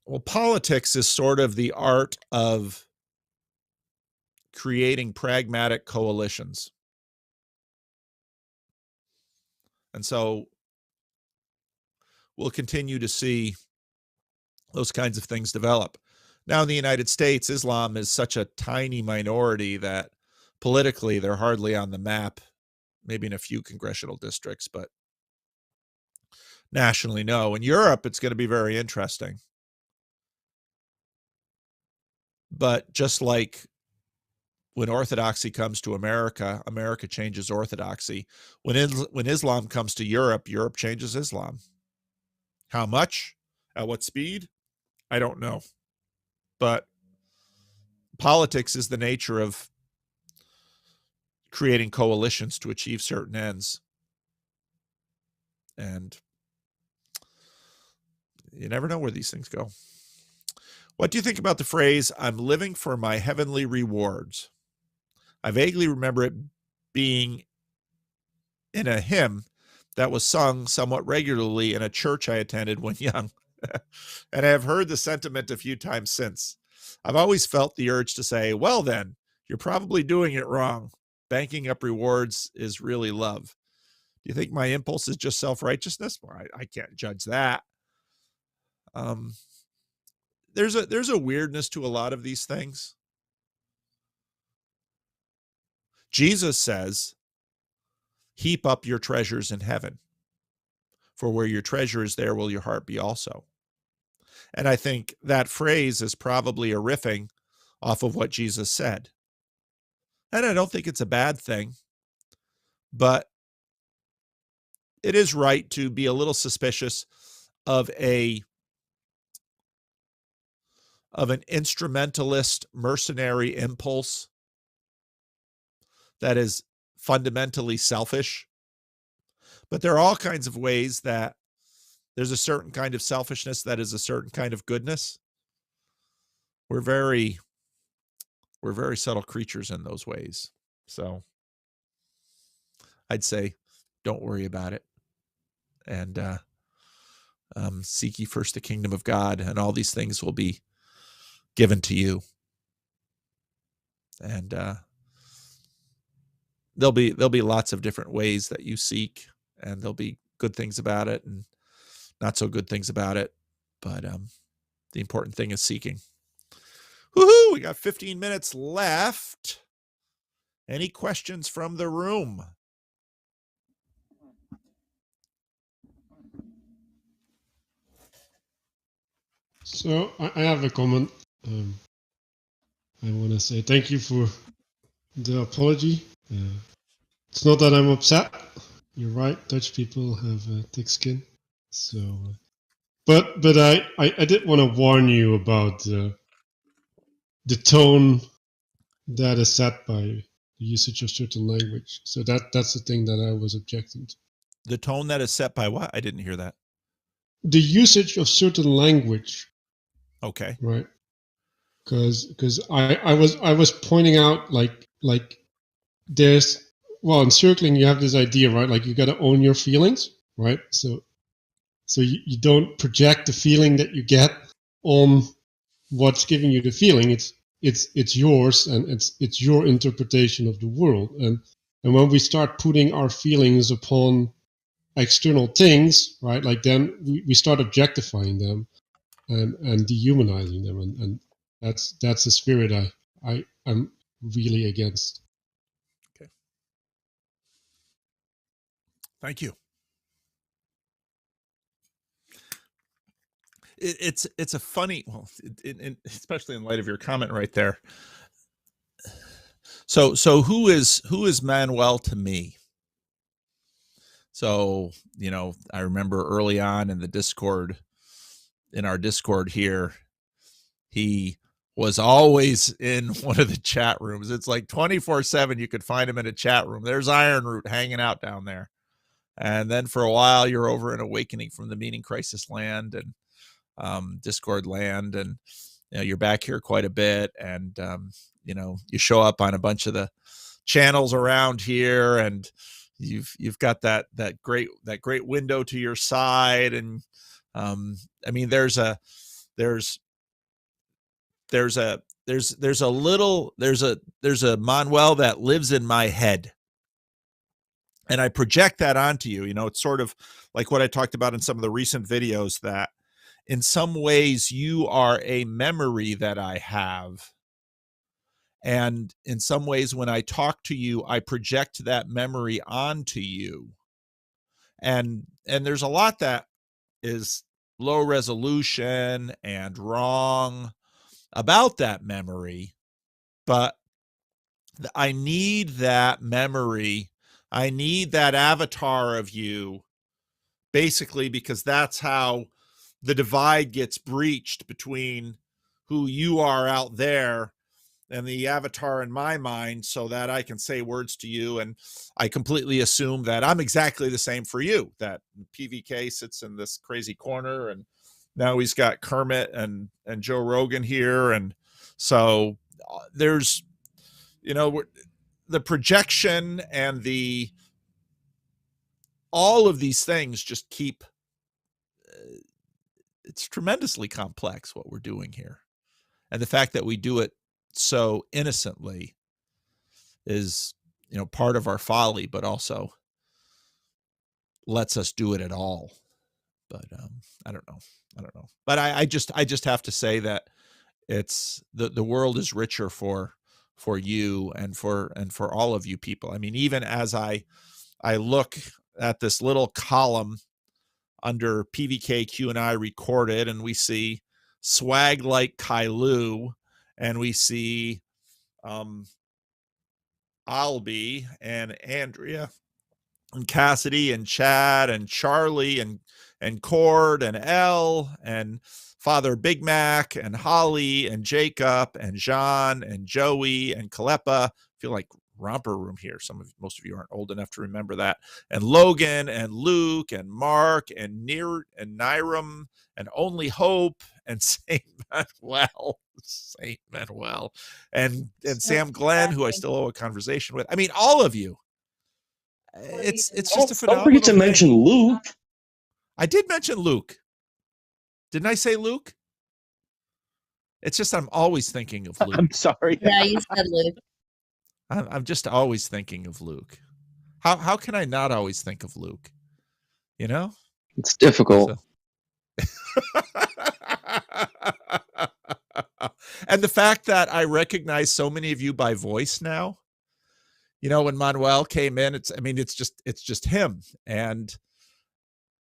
Well, politics is sort of the art of creating pragmatic coalitions. And so we'll continue to see those kinds of things develop. Now in the United States, Islam is such a tiny minority that politically they're hardly on the map, maybe in a few congressional districts, but nationally, no. In Europe, it's going to be very interesting. But just like when orthodoxy comes to America, America changes orthodoxy. When Islam comes to Europe, Europe changes Islam. How much? At what speed? I don't know. But politics is the nature of creating coalitions to achieve certain ends. And you never know where these things go. What do you think about the phrase, "I'm living for my heavenly rewards"? I vaguely remember it being in a hymn that was sung somewhat regularly in a church I attended when young. And I have heard the sentiment a few times since. I've always felt the urge to say, well then, you're probably doing it wrong. Banking up rewards is really love. Do you think my impulse is just self-righteousness? Well, I can't judge that. There's a weirdness to a lot of these things. Jesus says, heap up your treasures in heaven, for where your treasure is, there will your heart be also. And I think that phrase is probably a riffing off of what Jesus said. And I don't think it's a bad thing, but it is right to be a little suspicious of an instrumentalist mercenary impulse that is fundamentally selfish. But there are all kinds of ways that there's a certain kind of selfishness that is a certain kind of goodness. We're very subtle creatures in those ways. So I'd say don't worry about it. And seek ye first the kingdom of God, and all these things will be given to you. And there'll be lots of different ways that you seek, and there'll be good things about it and not so good things about it. But the important thing is seeking. Woohoo! We got 15 minutes left. Any questions from the room? So I have a comment. I want to say thank you for the apology. It's not that I'm upset. You're right. Dutch people have thick skin. So, but I did want to warn you about the tone that is set by the usage of certain language. So that's the thing that I was objecting to. The tone that is set by what? I didn't hear that. The usage of certain language. Okay. Right. Because I was pointing out like there's, well, in circling you have this idea, right? Like you got to own your feelings, right? So you don't project the feeling that you get on what's giving you the feeling. It's yours, and it's your interpretation of the world. And when we start putting our feelings upon external things, right? Like then we start objectifying them and dehumanizing them, and that's the spirit I'm really against. Okay. Thank you. It's a funny, well, especially in light of your comment right there. So who is Manuel to me? So, I remember early on in our Discord here, he was always in one of the chat rooms. It's like 24/7 you could find him in a chat room. There's Iron Root hanging out down there. And then for a while, you're over in Awakening from the Meaning Crisis land and Discord land. And, you're back here quite a bit. And, you show up on a bunch of the channels around here, and you've got that great window to your side. And, I mean, there's a Manuel that lives in my head. And I project that onto you. It's sort of like what I talked about in some of the recent videos, that in some ways you are a memory that I have. And in some ways, when I talk to you, I project that memory onto you. And there's a lot that is low resolution and wrong about that memory, but I need that memory. I need that avatar of you, basically, because that's how the divide gets breached between who you are out there and the avatar in my mind, so that I can say words to you. And I completely assume that I'm exactly the same for you, that PVK sits in this crazy corner, and now he's got Kermit and Joe Rogan here. And so there's, the projection and all of these things just keep, it's tremendously complex what we're doing here. And the fact that we do it so innocently is, part of our folly, but also lets us do it at all. But I don't know. But I just have to say that it's the world is richer for you and for all of you people. I mean, even as I look at this little column under PVK Q&I recorded, and we see Swag Like Kailu, and we see Albie and Andrea and Cassidy and Chad and Charlie and Cord and Elle and Father Big Mac and Holly and Jacob and Jean and Joey and Kalepa. I feel like romper room here. Most of you aren't old enough to remember that. And Logan and Luke and Mark and Niram and Only Hope and Saint Manuel and Sam Glenn, who I still owe a conversation with. I mean, all of you. It's just a phenomenal. Don't forget to mention Luke. I did mention Luke. Didn't I say Luke? It's just I'm always thinking of Luke. I'm sorry. Yeah, you said Luke. I'm just always thinking of Luke. How can I not always think of Luke? It's difficult. And the fact that I recognize so many of you by voice now. When Manuel came in, it's just him. And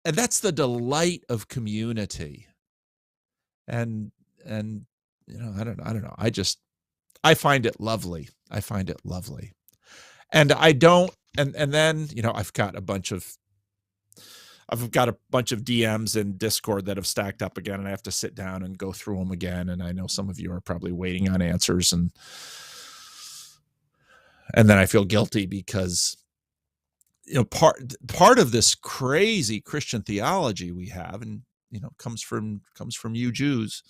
that's the delight of community. And I don't know. I find it lovely. And I don't, and then, I've got a bunch of DMs in Discord that have stacked up again, and I have to sit down and go through them again. And I know some of you are probably waiting on answers, and then I feel guilty because, part of this crazy Christian theology we have, and, comes from you Jews,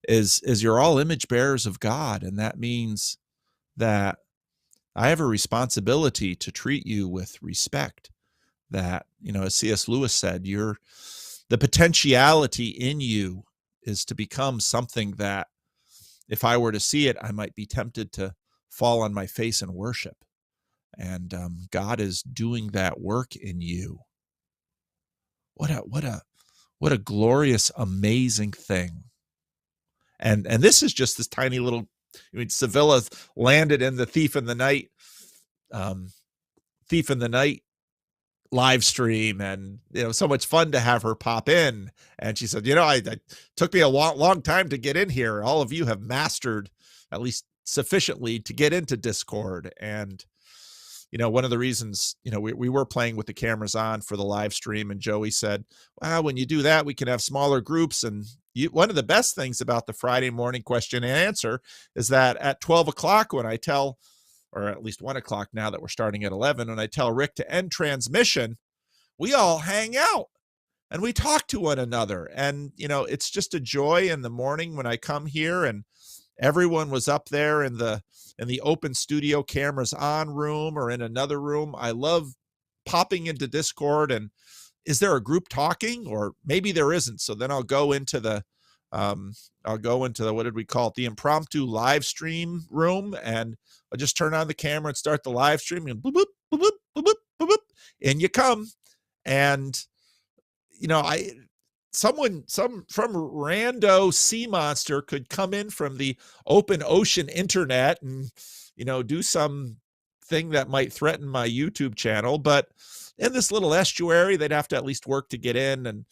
is you're all image bearers of God. And that means that I have a responsibility to treat you with respect. That, as C.S. Lewis said, the potentiality in you is to become something that, if I were to see it, I might be tempted to fall on my face and worship. And God is doing that work in you. What a glorious, amazing thing. And this is just this tiny little, Sevilla's landed in the Thief in the Night live stream, and so much fun to have her pop in. And she said, it took me a long time to get in here. All of you have mastered at least sufficiently to get into Discord. And one of the reasons, we were playing with the cameras on for the live stream, and Joey said, well, when you do that, we can have smaller groups. And one of the best things about the Friday morning question and answer is that at 12 o'clock, when I tell, or at least 1 o'clock now that we're starting at 11, when I tell Rick to end transmission, we all hang out and we talk to one another. And, it's just a joy in the morning when I come here, and everyone was up there in the open studio cameras on room or in another room. I love popping into Discord, and is there a group talking? Or maybe there isn't. So then I'll go into the what did we call it? The impromptu live stream room, and I'll just turn on the camera and start the live stream, and boop, boop, boop, boop, boop, boop, boop, boop, and you come. And, some from rando sea monster could come in from the open ocean internet and, do some thing that might threaten my YouTube channel. But in this little estuary, they'd have to at least work to get in. And,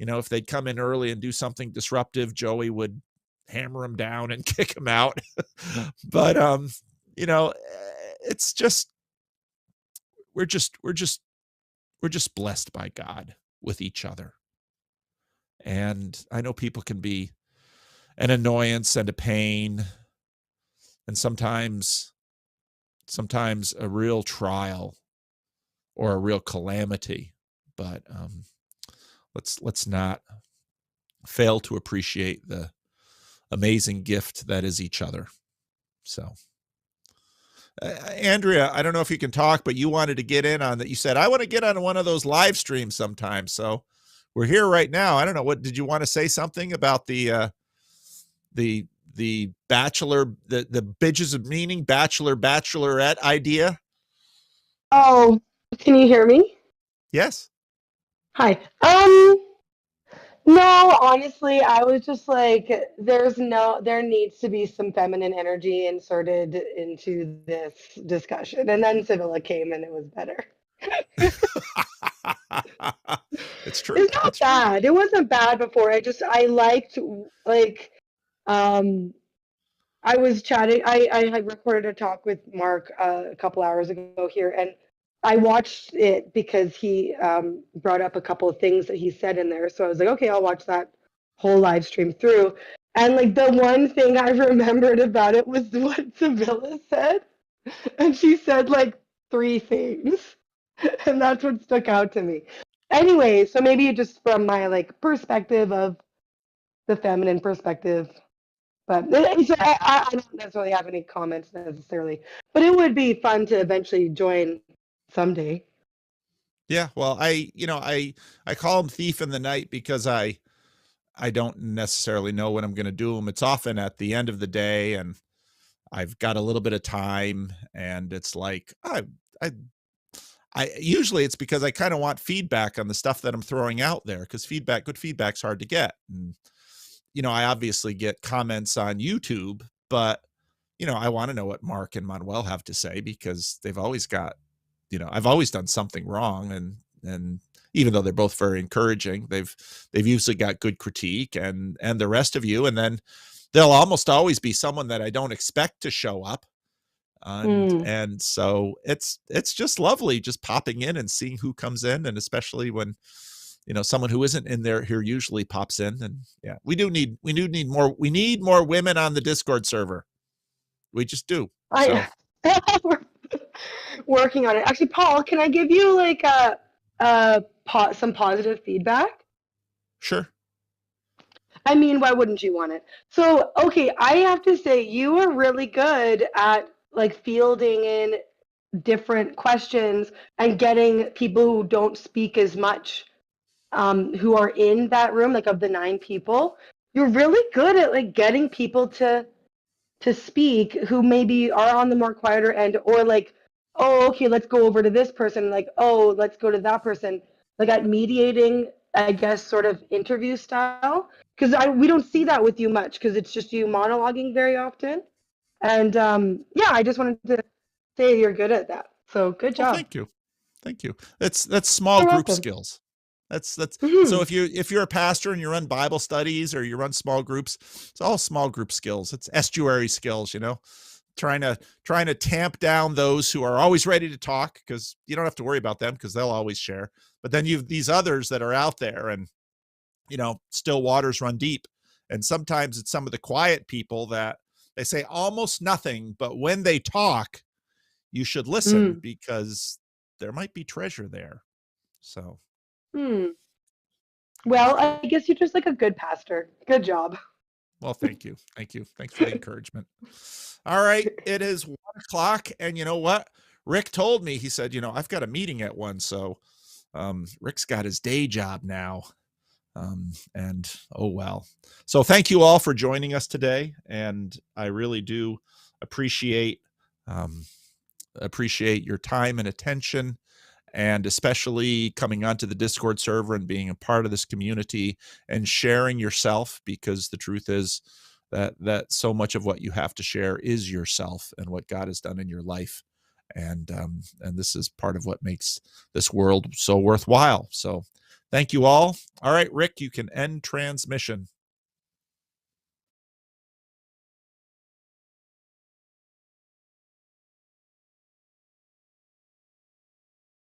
if they'd come in early and do something disruptive, Joey would hammer them down and kick them out. But, it's just, we're just blessed by God with each other. And I know people can be an annoyance and a pain, and sometimes a real trial or a real calamity. But let's not fail to appreciate the amazing gift that is each other. So, Andrea, I don't know if you can talk, but you wanted to get in on that. You said, I want to get on one of those live streams sometime. So we're here right now. I don't know. What did you want to say something about the bachelor, the bitches of meaning, bachelorette idea? Oh, can you hear me? Yes. Hi. No, honestly, I was just like, there needs to be some feminine energy inserted into this discussion. And then Symbolic came and it was better. It's true. It's not bad. It wasn't bad before. I liked, I was chatting. I had recorded a talk with Mark a couple hours ago here, and I watched it because he brought up a couple of things that he said in there. So I was like, okay, I'll watch that whole live stream through. And like the one thing I remembered about it was what Sibylla said. And she said like 3 things. And that's what stuck out to me. Anyway, so maybe just from my like perspective of the feminine perspective. But I don't necessarily have any comments necessarily. But it would be fun to eventually join someday. Yeah, well, I call him thief in the night because I don't necessarily know when I'm going to do them. It's often at the end of the day, and I've got a little bit of time, and it's like I usually it's because I kind of want feedback on the stuff that I'm throwing out there, because good feedback's hard to get. And I obviously get comments on YouTube, but I want to know what Mark and Manuel have to say, because they've always got, I've always done something wrong, and even though they're both very encouraging, they've usually got good critique, and the rest of you. And then there'll almost always be someone that I don't expect to show up. And so it's just lovely just popping in and seeing who comes in, and especially when someone who isn't in there here usually pops in. And yeah, we need more women on the Discord server. We just do. We're working on it. Actually, Paul, can I give you like some positive feedback? Sure. I mean, why wouldn't you want it? So, okay, I have to say you are really good at like fielding in different questions and getting people who don't speak as much, who are in that room, like of the 9 people. You're really good at like getting people to speak who maybe are on the more quieter end, or like, oh, okay, let's go over to this person, like, oh, let's go to that person, like at mediating, I guess, sort of interview style, because we don't see that with you much, because it's just you monologuing very often. And yeah, I just wanted to say you're good at that, so good job. Well, thank you. That's small You're group welcome. skills. That's Mhm. So if you're a pastor and you run Bible studies or you run small groups, it's all small group skills. It's estuary skills, trying to tamp down those who are always ready to talk, because you don't have to worry about them because they'll always share. But then you've these others that are out there, and still waters run deep. And sometimes it's some of the quiet people that they say almost nothing, but when they talk, you should listen, because there might be treasure there. So Well, I guess you're just like a good pastor. Good job. Well, thank you. Thank you. Thanks for the encouragement. All right. It is 1:00. And you know what? Rick told me, he said, I've got a meeting at 1. So Rick's got his day job now. And oh, well. So thank you all for joining us today. And I really do appreciate your time and attention, and especially coming onto the Discord server and being a part of this community and sharing yourself, because the truth is that so much of what you have to share is yourself and what God has done in your life. And this is part of what makes this world so worthwhile. So thank you all. All right, Rick, you can end transmission.